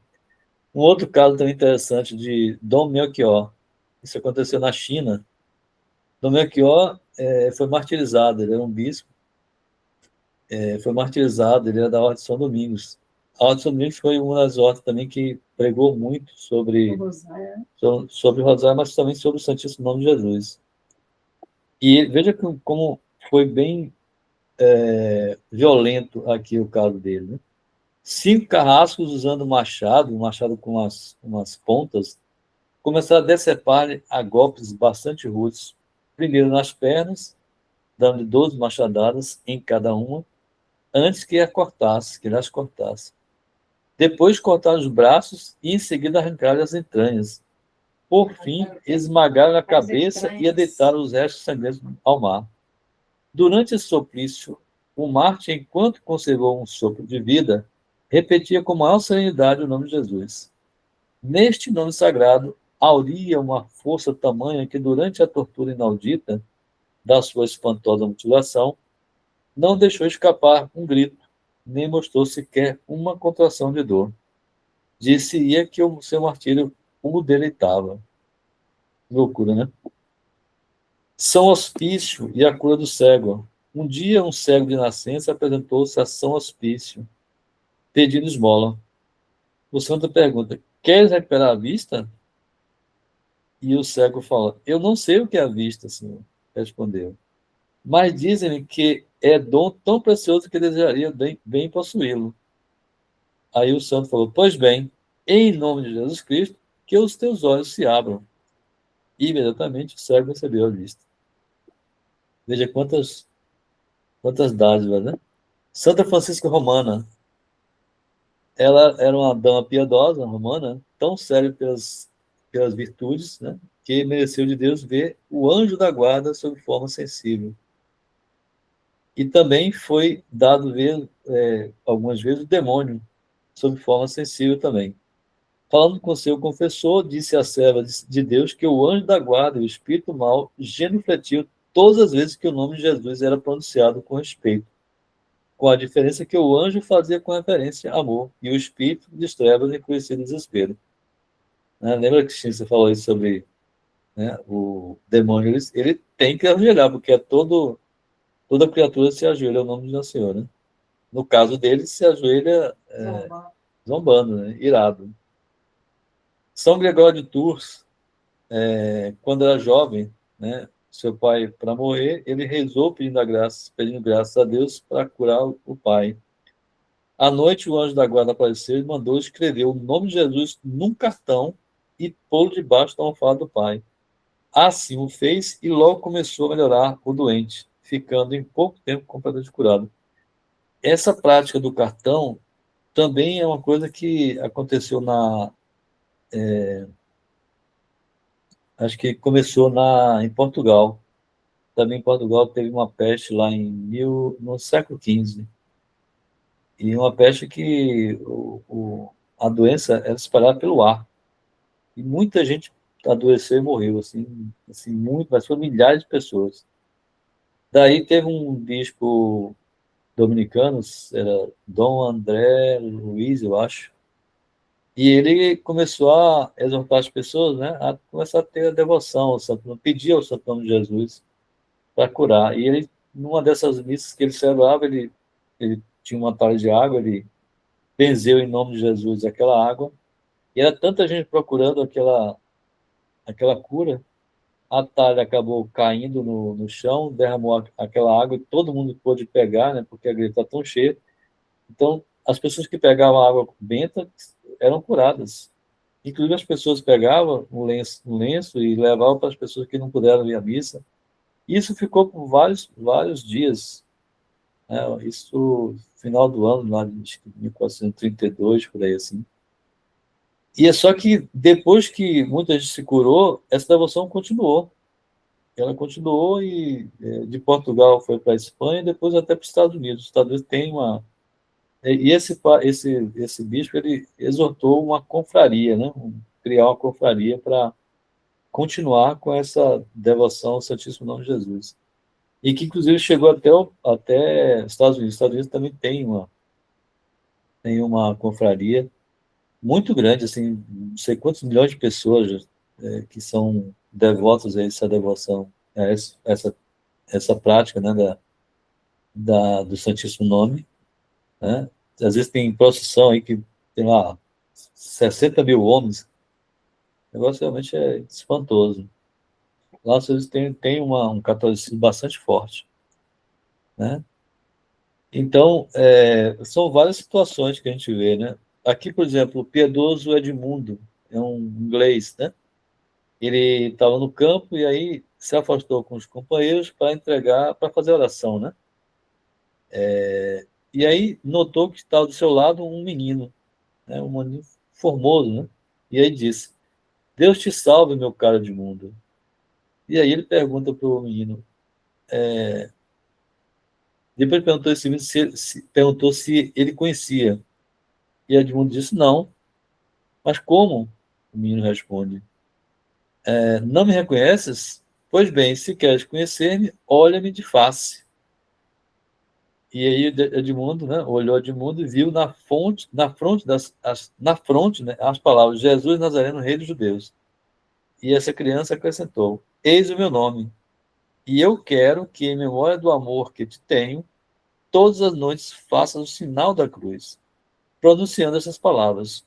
Um outro caso também interessante de Dom Melchior. Isso aconteceu na China. Dom Melchior foi martirizado, ele era um bispo, foi martirizado, ele era da Ordem de São Domingos. A Ordem de São Domingos foi uma das ordens também que pregou muito sobre o Rosário, mas também sobre o Santíssimo Nome de Jesus. E veja como foi bem violento aqui o caso dele, né? 5 carrascos usando um machado com umas pontas, começaram a decepar a golpes bastante rudes, primeiro nas pernas, dando 12 machadadas em cada uma, antes que as cortasse. Depois cortaram os braços e em seguida arrancaram as entranhas. Por fim, esmagaram a cabeça e deitaram os restos sangrentos ao mar. Durante esse suplício, o Marte, enquanto conservou um sopro de vida, repetia com maior serenidade o nome de Jesus. Neste nome sagrado, hauria uma força tamanha que, durante a tortura inaudita da sua espantosa mutilação, não deixou escapar um grito, nem mostrou sequer uma contração de dor. Disse-ia que o seu martírio o deleitava. Loucura, né? São Hospício e a cura do cego. Um dia, um cego de nascença apresentou-se a São Hospício, pedindo esmola. O santo pergunta: queres recuperar a vista? E o cego fala: eu não sei o que é a vista, senhor. Respondeu. Mas dizem-me que é dom tão precioso que desejaria bem possuí-lo. Aí o santo falou: pois bem, em nome de Jesus Cristo, que os teus olhos se abram. E imediatamente o cego recebeu a vista. Veja quantas dádivas, né? Santa Francisca Romana. Ela era uma dama piedosa romana, tão séria pelas virtudes, né, que mereceu de Deus ver o anjo da guarda sob forma sensível. E também foi dado ver, algumas vezes, o demônio sob forma sensível também. Falando com seu confessor, disse à serva de Deus que o anjo da guarda e o espírito mau genufletiam todas as vezes que o nome de Jesus era pronunciado com respeito, com a diferença que o anjo fazia com referência amor e o espírito de trevas enfurecia desespero. Né? Lembra, Cristina, você falou isso sobre, né, o demônio? Ele tem que ajoelhar, porque toda criatura se ajoelha ao nome de Nossa Senhora. Né? No caso dele, se ajoelha zombando, né? Irado. São Gregório de Tours, quando era jovem, né, seu pai, para morrer, ele rezou pedindo graças a Deus para curar o pai. À noite, o anjo da guarda apareceu e mandou escrever o nome de Jesus num cartão e pô-lo debaixo da almofada do pai. Assim o fez e logo começou a melhorar o doente, ficando em pouco tempo completamente curado. Essa prática do cartão também é uma coisa que aconteceu acho que começou em Portugal. Também em Portugal teve uma peste lá no século XV. E uma peste que a doença era espalhada pelo ar. E muita gente adoeceu e morreu, assim muito, mas foram milhares de pessoas. Daí teve um bispo dominicano, era Dom André Luiz, eu acho, e ele começou a exortar as pessoas, né, a começar a ter a devoção ao Santo Nome, pedir ao Santo Nome de Jesus para curar. E ele, numa dessas missas que ele celebrava, ele tinha uma talha de água, ele benzeu em nome de Jesus aquela água, e era tanta gente procurando aquela cura, a talha acabou caindo no chão, derramou aquela água e todo mundo pôde pegar, né, porque a igreja está tão cheia. Então, as pessoas que pegavam a água benta eram curadas. Inclusive, as pessoas pegavam um lenço e levavam para as pessoas que não puderam ir à missa. Isso ficou por vários dias. Né? Isso, final do ano, lá de 1432, por aí assim. E é só que, depois que muita gente se curou, essa devoção continuou. ela continuou e de Portugal foi para a Espanha e depois até para os Estados Unidos. Os Estados Unidos tem uma... E esse bispo, ele exortou uma confraria, né? Criar uma confraria para continuar com essa devoção ao Santíssimo Nome de Jesus. E que, inclusive, chegou até Estados Unidos. Os Estados Unidos também tem uma confraria muito grande, assim, não sei quantos milhões de pessoas que são devotas a essa devoção, a essa prática, né, do Santíssimo Nome, né? Às vezes tem procissão aí que tem lá 60 mil homens, o negócio realmente é espantoso. Lá vocês tem um catolicismo bastante forte, né? Então, são várias situações que a gente vê, né? Aqui, por exemplo, o piedoso Edmundo, é um inglês, né? Ele estava no campo e aí se afastou com os companheiros para fazer oração, né? E aí notou que estava do seu lado um menino, né? Um menino formoso, né? E aí disse: Deus te salve, meu caro Edmundo. E aí ele pergunta para o menino, depois perguntou perguntou se ele conhecia. E Edmundo disse: não. Mas como? O menino responde: não me reconheces? Pois bem, se queres conhecer-me, olha-me de face. E aí Edmundo, né, olhou Edmundo e viu na fronte, né, as palavras: Jesus Nazareno, Rei dos Judeus. E essa criança acrescentou: eis o meu nome, e eu quero que, em memória do amor que te tenho, todas as noites faças o sinal da cruz, pronunciando essas palavras.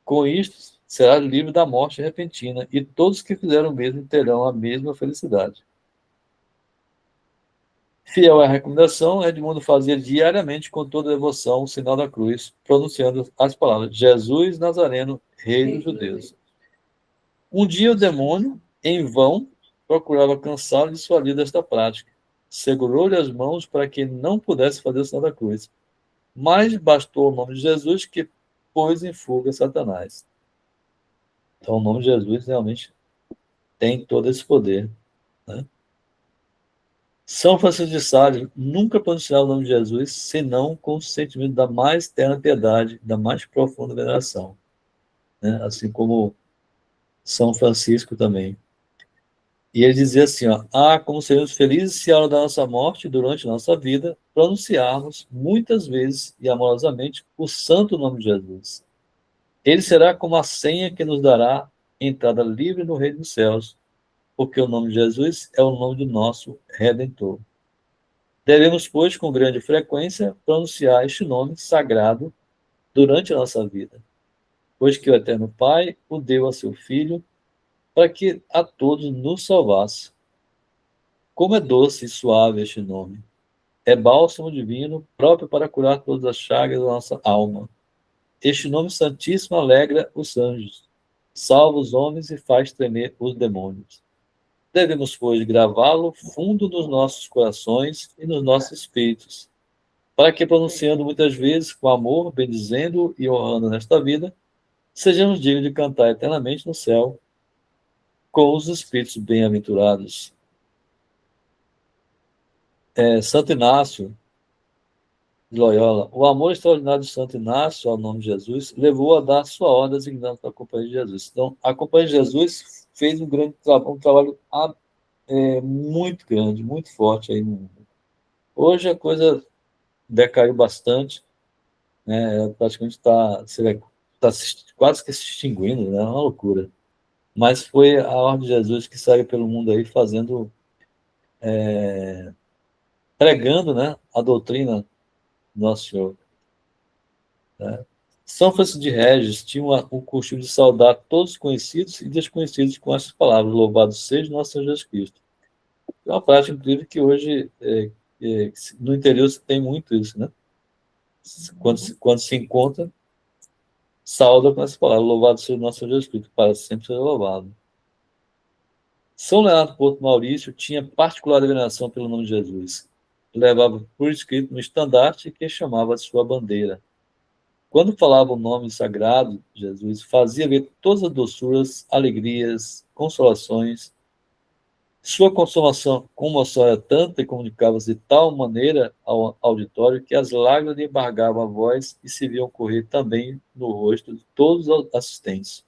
Com isto, será livre da morte repentina, e todos que fizeram o mesmo terão a mesma felicidade. Fiel à recomendação, Edmundo fazia diariamente, com toda devoção, o sinal da cruz, pronunciando as palavras: Jesus Nazareno, Rei dos Judeus. Um dia o demônio, em vão, procurava cansá-lo e dissuadir desta prática. Segurou-lhe as mãos para que não pudesse fazer o sinal da cruz. Mas bastou o nome de Jesus que pôs em fuga Satanás. Então, o nome de Jesus realmente tem todo esse poder, né? São Francisco de Sales nunca pronunciava o nome de Jesus senão com o sentimento da mais terna piedade, da mais profunda veneração, né? Assim como São Francisco também. E ele dizia assim, ó: como seremos felizes se a hora da nossa morte, durante a nossa vida, pronunciarmos muitas vezes e amorosamente o santo nome de Jesus. Ele será como a senha que nos dará entrada livre no reino dos céus, porque o nome de Jesus é o nome do nosso Redentor. Devemos, pois, com grande frequência, pronunciar este nome sagrado durante a nossa vida, pois que o Eterno Pai o deu a seu Filho para que a todos nos salvasse. Como é doce e suave este nome! É bálsamo divino, próprio para curar todas as chagas da nossa alma. Este nome santíssimo alegra os anjos, salva os homens e faz tremer os demônios. Devemos, pois, gravá-lo fundo nos nossos corações e nos nossos espíritos, para que, pronunciando muitas vezes com amor, bendizendo e honrando nesta vida, sejamos dignos de cantar eternamente no céu com os espíritos bem-aventurados. Santo Inácio de Loyola: o amor extraordinário de Santo Inácio ao nome de Jesus levou a dar sua ordem designando para a Companhia de Jesus. Então, a Companhia de Jesus fez um trabalho muito grande, muito forte aí no mundo. Hoje a coisa decaiu bastante, né? Praticamente está quase que se extinguindo, né? É uma loucura. Mas foi a Ordem de Jesus que saiu pelo mundo aí pregando, né, a doutrina do Nosso Senhor, né? São Francisco de Regis tinha o costume de saudar todos os conhecidos e desconhecidos com essas palavras: louvado seja nosso Senhor Jesus Cristo. É uma prática, incrível, que hoje no interior se tem muito isso, né? Quando se encontra, sauda com essa palavra: louvado seja nosso Senhor Jesus Cristo, para sempre seja louvado. São Leonardo Porto Maurício tinha particular veneração pelo nome de Jesus. Levava por escrito no estandarte que chamava de sua bandeira. Quando falava o nome sagrado de Jesus, fazia ver todas as doçuras, alegrias, consolações Sua comoção era tanta e comunicava-se de tal maneira ao auditório que as lágrimas lhe embargavam a voz e se viam correr também no rosto de todos os assistentes.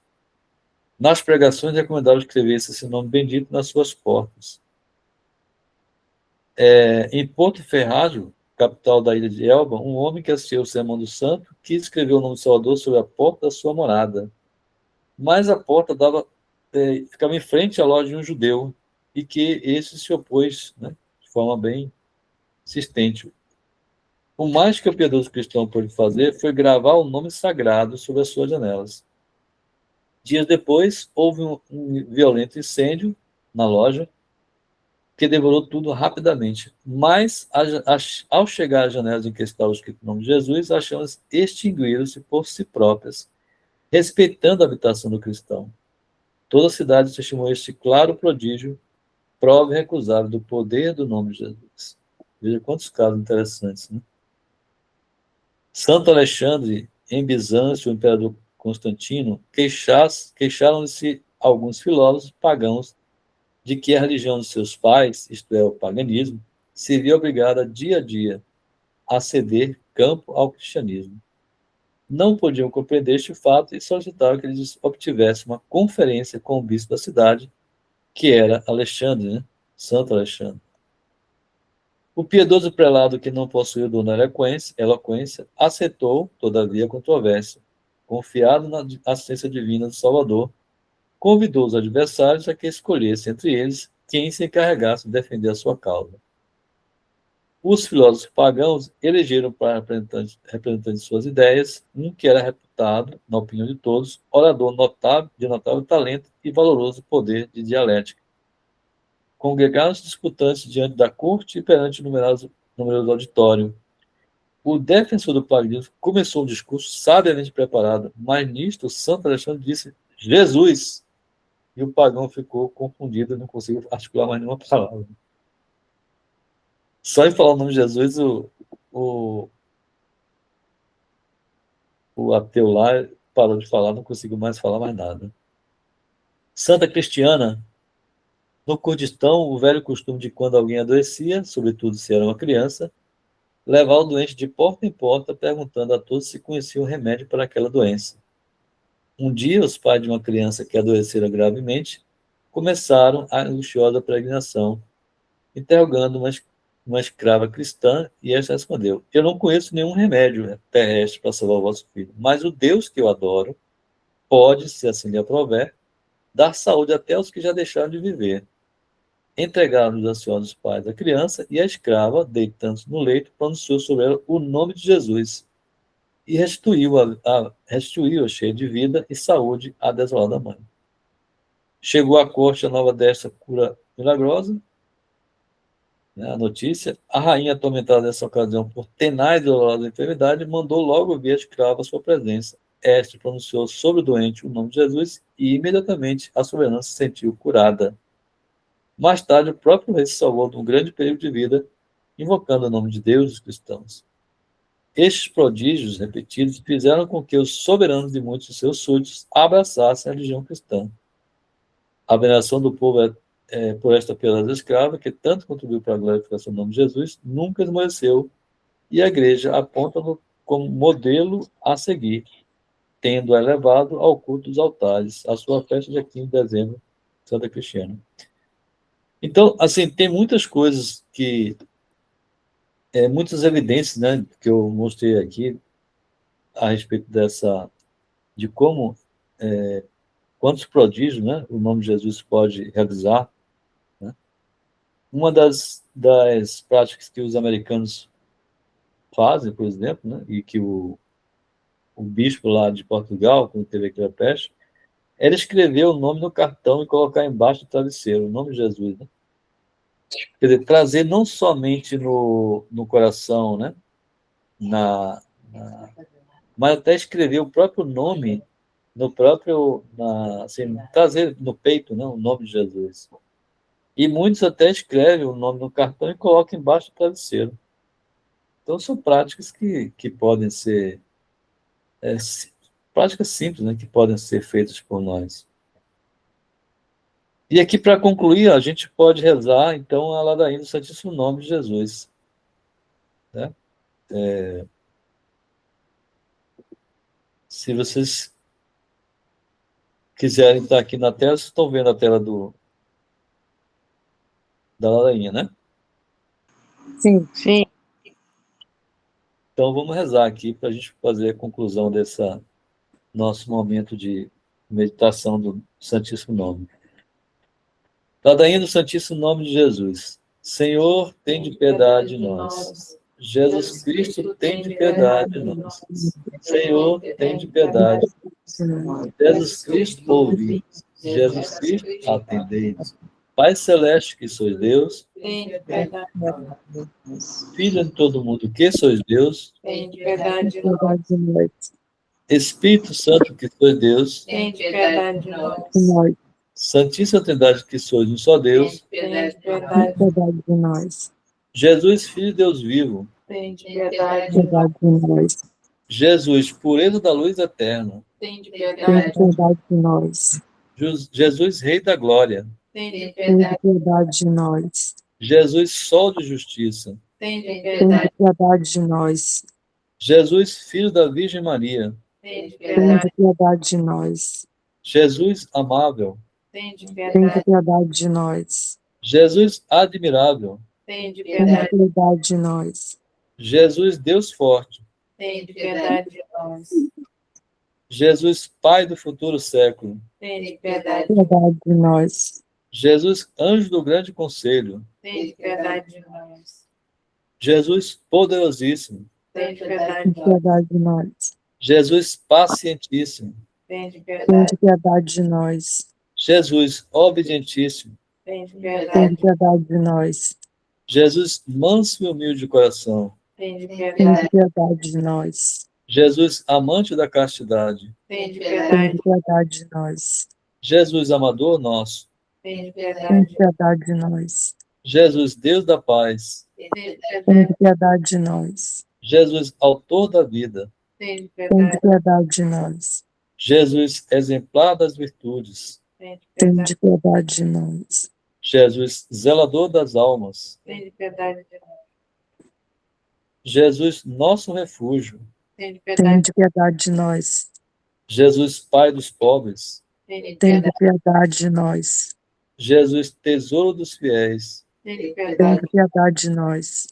Nas pregações, recomendava escrever esse nome bendito nas suas portas. Em Porto Ferrajo, capital da ilha de Elba, um homem que assistiu ao Sermão do Santo quis escrever o nome do Salvador sobre a porta da sua morada. Mas a porta ficava em frente à loja de um judeu, e que esse se opôs, né, de forma bem insistente. O mais que o piedoso cristão pôde fazer foi gravar o nome sagrado sobre as suas janelas. Dias depois, houve um violento incêndio na loja, que devorou tudo rapidamente. Mas, ao chegar às janelas em que estava escrito o nome de Jesus, as chamas extinguiram-se por si próprias, respeitando a habitação do cristão. Toda a cidade testemunhou este claro prodígio, prova irrecusável do poder do nome de Jesus. Veja quantos casos interessantes, né? Santo Alexandre, em Bizâncio, o imperador Constantino, queixaram-se alguns filósofos pagãos de que a religião de seus pais, isto é, o paganismo, se via obrigada dia a dia a ceder campo ao cristianismo. Não podiam compreender este fato e solicitaram que eles obtivessem uma conferência com o bispo da cidade, que era Alexandre, né? Santo Alexandre. O piedoso prelado, que não possuía dona eloquência, aceitou, todavia, a controvérsia. Confiado na assistência divina do Salvador, convidou os adversários a que escolhessem entre eles quem se encarregasse de defender a sua causa. Os filósofos pagãos elegeram para representantes de suas ideias um que era reputado, na opinião de todos, orador de notável talento e valoroso poder de dialética. Congregaram-se disputantes diante da corte e perante o numeroso auditório. O defensor do paganismo começou um discurso sabiamente preparado, mas nisto Santo Alexandre disse Jesus, e o pagão ficou confundido e não conseguiu articular mais nenhuma palavra. Só em falar o nome de Jesus, o ateu lá parou de falar, não conseguiu mais falar mais nada. Santa Cristiana, no Kurdistão, o velho costume de quando alguém adoecia, sobretudo se era uma criança, levar o doente de porta em porta, perguntando a todos se conheciam o remédio para aquela doença. Um dia, os pais de uma criança que adoecera gravemente começaram a angustiosa peregrinação, interrogando uma escrava cristã, e esta respondeu: Eu não conheço nenhum remédio terrestre para salvar o vosso filho, mas o Deus que eu adoro pode, se assim lhe aprover, dar saúde até aos que já deixaram de viver. Entregaram os ansiosos pais da criança, e a escrava, deitando-se no leito, pronunciou sobre ela o nome de Jesus e restituiu-a cheia de vida e saúde à desolada mãe. Chegou à corte a nova desta cura milagrosa, né, a notícia. A rainha, atormentada nessa ocasião por tenaz e dolorosa enfermidade, mandou logo vir a escrava à sua presença. Esta pronunciou sobre o doente o nome de Jesus e imediatamente a soberana se sentiu curada. Mais tarde, o próprio rei se salvou de um grande perigo de vida, invocando o nome de Deus dos cristãos. Estes prodígios repetidos fizeram com que os soberanos e muitos de seus súditos abraçassem a religião cristã. A veneração do povo por esta piedosa escrava, que tanto contribuiu para a glorificação do nome de Jesus, nunca esmoreceu, e a igreja aponta-no como modelo a seguir, tendo-a elevado ao culto dos altares, a sua festa de 15 de dezembro, Santa Cristiana. Então, assim, tem muitas coisas muitas evidências, né, que eu mostrei aqui a respeito de como, quantos prodígios, né, o nome de Jesus pode realizar, né? Uma das práticas que os americanos fazem, por exemplo, né, e que o bispo lá de Portugal, quando teve aqui a peste, era escrever o nome no cartão e colocar embaixo do travesseiro, o nome de Jesus, né? Quer dizer, trazer não somente no coração, né, mas até escrever o próprio nome assim, trazer no peito, né, o nome de Jesus. E muitos até escrevem o nome no cartão e colocam embaixo do travesseiro. Então, são práticas que podem ser práticas simples, né, que podem ser feitas por nós. E aqui, para concluir, a gente pode rezar, então, a ladainha do Santíssimo Nome de Jesus. Né? Se vocês quiserem estar aqui na tela, vocês estão vendo a tela da ladainha, né? Sim. Sim. Então, vamos rezar aqui para a gente fazer a conclusão desse nosso momento de meditação do Santíssimo Nome. Ladainha do Santíssimo Nome de Jesus. Senhor, tem de piedade de nós. Jesus Cristo, tem de piedade de nós. Senhor, tem de piedade. Jesus Cristo, ouvi. Jesus Cristo, atendei. Pai Celeste, que sois Deus, Tem de piedade. Filho de todo mundo, que sois Deus, Tem de piedade de Piedade nós. de nós. Espírito Santo, que sois Deus, Tem de piedade de nós. De nós. Santíssima Trindade, que sois um só Deus, Tem de piedade. Piedade de nós. Jesus, Filho de Deus vivo, Tem de piedade de nós. Piedade de nós. Jesus, pureza da luz eterna, Tem de Tem piedade. piedade de nós. Jesus, Rei da Glória, Tem de Tem piedade. piedade de nós. Jesus, Sol de Justiça, Tem de Tem piedade. piedade de nós. Jesus, Filho da Virgem Maria, Tem de Tem piedade. piedade de nós. Jesus, Amável, Tem de Tem piedade. piedade de nós. Jesus, Admirável, Tem de Tem piedade. piedade de nós. Jesus, Deus Forte, Tem de piedade de nós. Jesus, Pai do futuro século, Tem de piedade. Piedade de nós. Jesus, Anjo do Grande Conselho, Tem de piedade de nós. Jesus, Poderosíssimo, Tem de piedade Tem de nós. piedade de nós. Jesus, Pacientíssimo, Tem de Tem piedade. piedade de nós. Jesus, Obedientíssimo, Tem de Tem piedade. piedade de nós. Jesus, Manso e Humilde de coração, Tem de Tem piedade. piedade de nós. Jesus, Amante da castidade, Tem de Tem piedade. piedade de nós. Jesus, Amador nosso, Tem de Tem piedade. piedade de nós. Jesus, Deus da paz, Tem de Tem piedade. piedade de nós. Jesus, Autor da vida, Tem de Tem piedade. piedade de nós. Jesus, Exemplar das virtudes, Tem de Tem piedade. piedade de nós. Jesus, Zelador das almas, Tem de piedade de nós. Jesus, nosso refúgio, Tem de Tem piedade. piedade de nós. Jesus, Pai dos pobres, Tem de Tem piedade. piedade de nós. Jesus, Tesouro dos fiéis, Tem de Tem piedade. piedade de nós.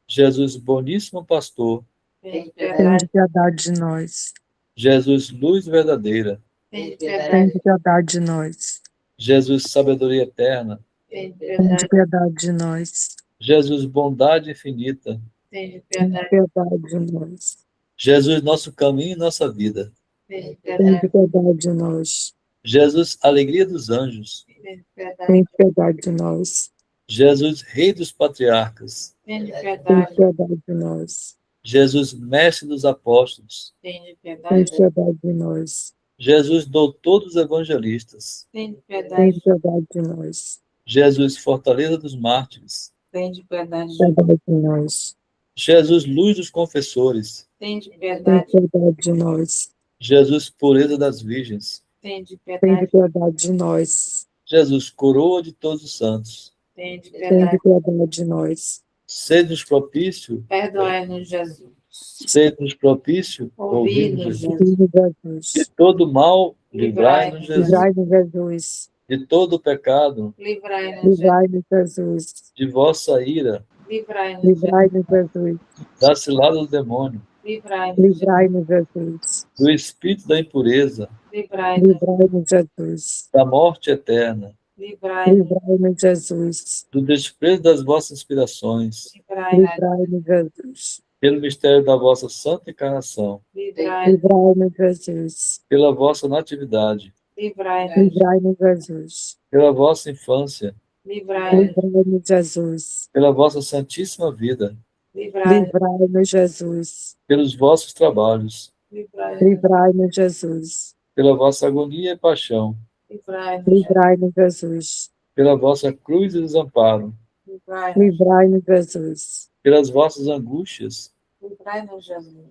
Jesus, Boníssimo Pastor, Tem de Tem piedade. piedade de nós. Jesus, Luz verdadeira, Tem de Tem piedade. piedade de nós. Jesus, Sabedoria eterna, Tem de Tem piedade. piedade de nós. Jesus, Bondade infinita, Tem de Tem piedade. piedade de nós. Jesus, nosso caminho e nossa vida, Tem de Tem piedade. piedade de nós. Jesus, Alegria dos anjos, Tem de piedade. Tem piedade de nós. Jesus, Rei dos patriarcas, Tem de Tem piedade. piedade de nós. Jesus, Mestre dos apóstolos, Tem de Tem piedade. piedade de nós. Jesus, Doutor dos evangelistas, Tem de Tem piedade. piedade de nós. Jesus, Fortaleza dos mártires, Tem de piedade. Piedade de nós. Jesus, Luz dos confessores, Tem de Tem piedade. piedade de nós. Jesus, Pureza das virgens, Tem de Tem piedade. piedade de nós. Jesus, Coroa de todos os santos, Tem de Tem piedade. piedade de nós. sede-nos propício, Perdoai-nos, Jesus. sede-nos propício, Ouvi-nos, ouvi-nos, Jesus. Filho de de Jesus. todo mal, livrai-nos, Jesus, Livrai-nos, Jesus. de todo pecado, Livrai-nos, Jesus. Livrai-nos, Jesus. de vossa ira, Livrai-nos, Jesus. Livrai-nos, Jesus. da cilada do demônio, Livrai-nos, Jesus. Livrai-nos, Jesus. do espírito da impureza, Livrai-nos, Livrai-nos, Jesus. da morte eterna, livrai-nos, Livrai-nos, Jesus. do desprezo das vossas inspirações, livrai-nos, Livrai-nos, Jesus. pelo mistério da vossa santa encarnação, livrai-nos, Livrai-nos, Jesus. pela vossa natividade, livrai-nos, Livrai-nos, Jesus. pela vossa infância, livrai-nos, Livrai-nos, Jesus. pela vossa santíssima vida, livrai-nos, Livrai-nos, Jesus. pelos vossos trabalhos, livrai-nos, Livrai-nos, Jesus. pela vossa agonia e paixão, livrai-nos, Livrai-nos, Jesus. pela vossa cruz e desamparo, livrai-nos, Livrai-nos, Jesus. pelas vossas angústias, livrai-nos, Jesus,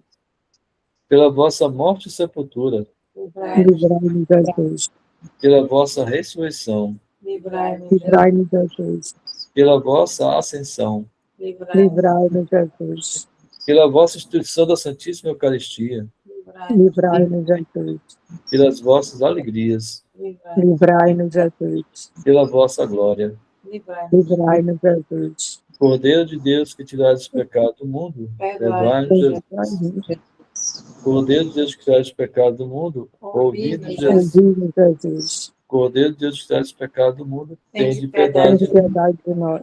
pela vossa morte e sepultura, livrai-nos, Livrai-nos, Jesus. pela vossa ressurreição, Livrai-nos, Livrai-nos, Jesus. pela vossa ascensão, livrai-nos, Livrai-nos, Jesus. pela vossa instituição da Santíssima Eucaristia, livrai-nos, Livrai-nos, Jesus. pelas vossas alegrias, livrai-nos, Livrai-nos, Jesus. pela vossa glória. livrai-nos, Livrai-nos, Jesus. Cordeiro de Deus que tirais o pecado do mundo, perdoai-nos, Jesus. Livrai-nos. Cordeiro de Deus que tirais o pecado do mundo, ouvi-nos, Jesus. Ouvi-nos, Jesus. Cordeiro de Deus que tirais o pecado do mundo, Tende tende piedade piedade. Tenha piedade de nós.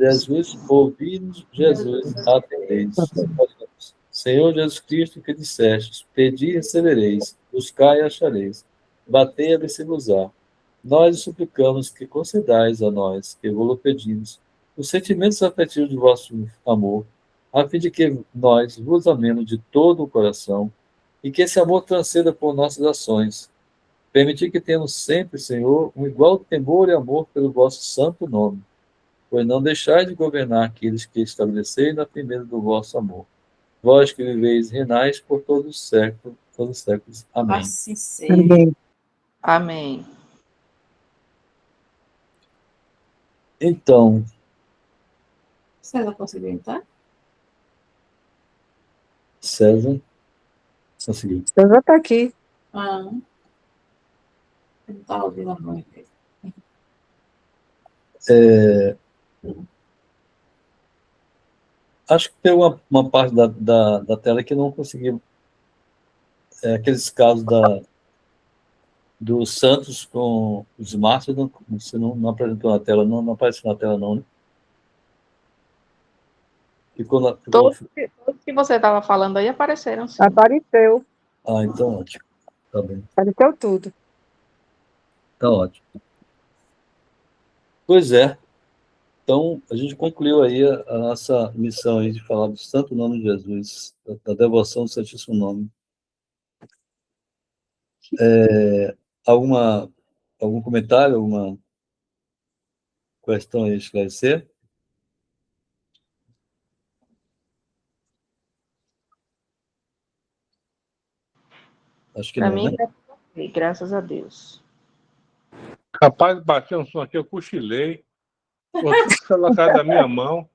Jesus, ouvi-nos, Jesus, atendeis. Senhor Jesus Cristo, que dissestes, pedi e recebereis, buscai e achareis, batei e abrir-se-vos-á. Nós suplicamos que concedais a nós, que vos pedimos, os sentimentos afetivos do vosso amor, a fim de que nós vos amemos de todo o coração, e que esse amor transcenda por nossas ações. Permitir que tenhamos sempre, Senhor, um igual temor e amor pelo vosso santo nome, pois não deixai de governar aqueles que estabeleceis na firmeza do vosso amor. Vós que viveis e reinais por todos os séculos. Amém. assim seja. Amém. Amém. Então, César conseguiu entrar? César, conseguiu. César está aqui. Ah, não está ouvindo a mãe dele. Acho que tem uma parte da tela que não consegui. Aqueles casos dos Santos com os mártires, você não apresentou na tela, não apareceu na tela, não, né? Todos que você estava falando aí apareceram, sim. Apareceu. Ah, então ótimo. Tá bem. Apareceu tudo. Tá ótimo. Pois é. Então, a gente concluiu aí a nossa missão aí de falar do Santo Nome de Jesus, da devoção do Santíssimo Nome. Algum comentário, alguma questão aí a esclarecer? Acho que Para não, mim, né? tá tudo ok, graças a Deus. Rapaz, bateu um som aqui, eu cochilei. Botou o celular na cara da minha mão.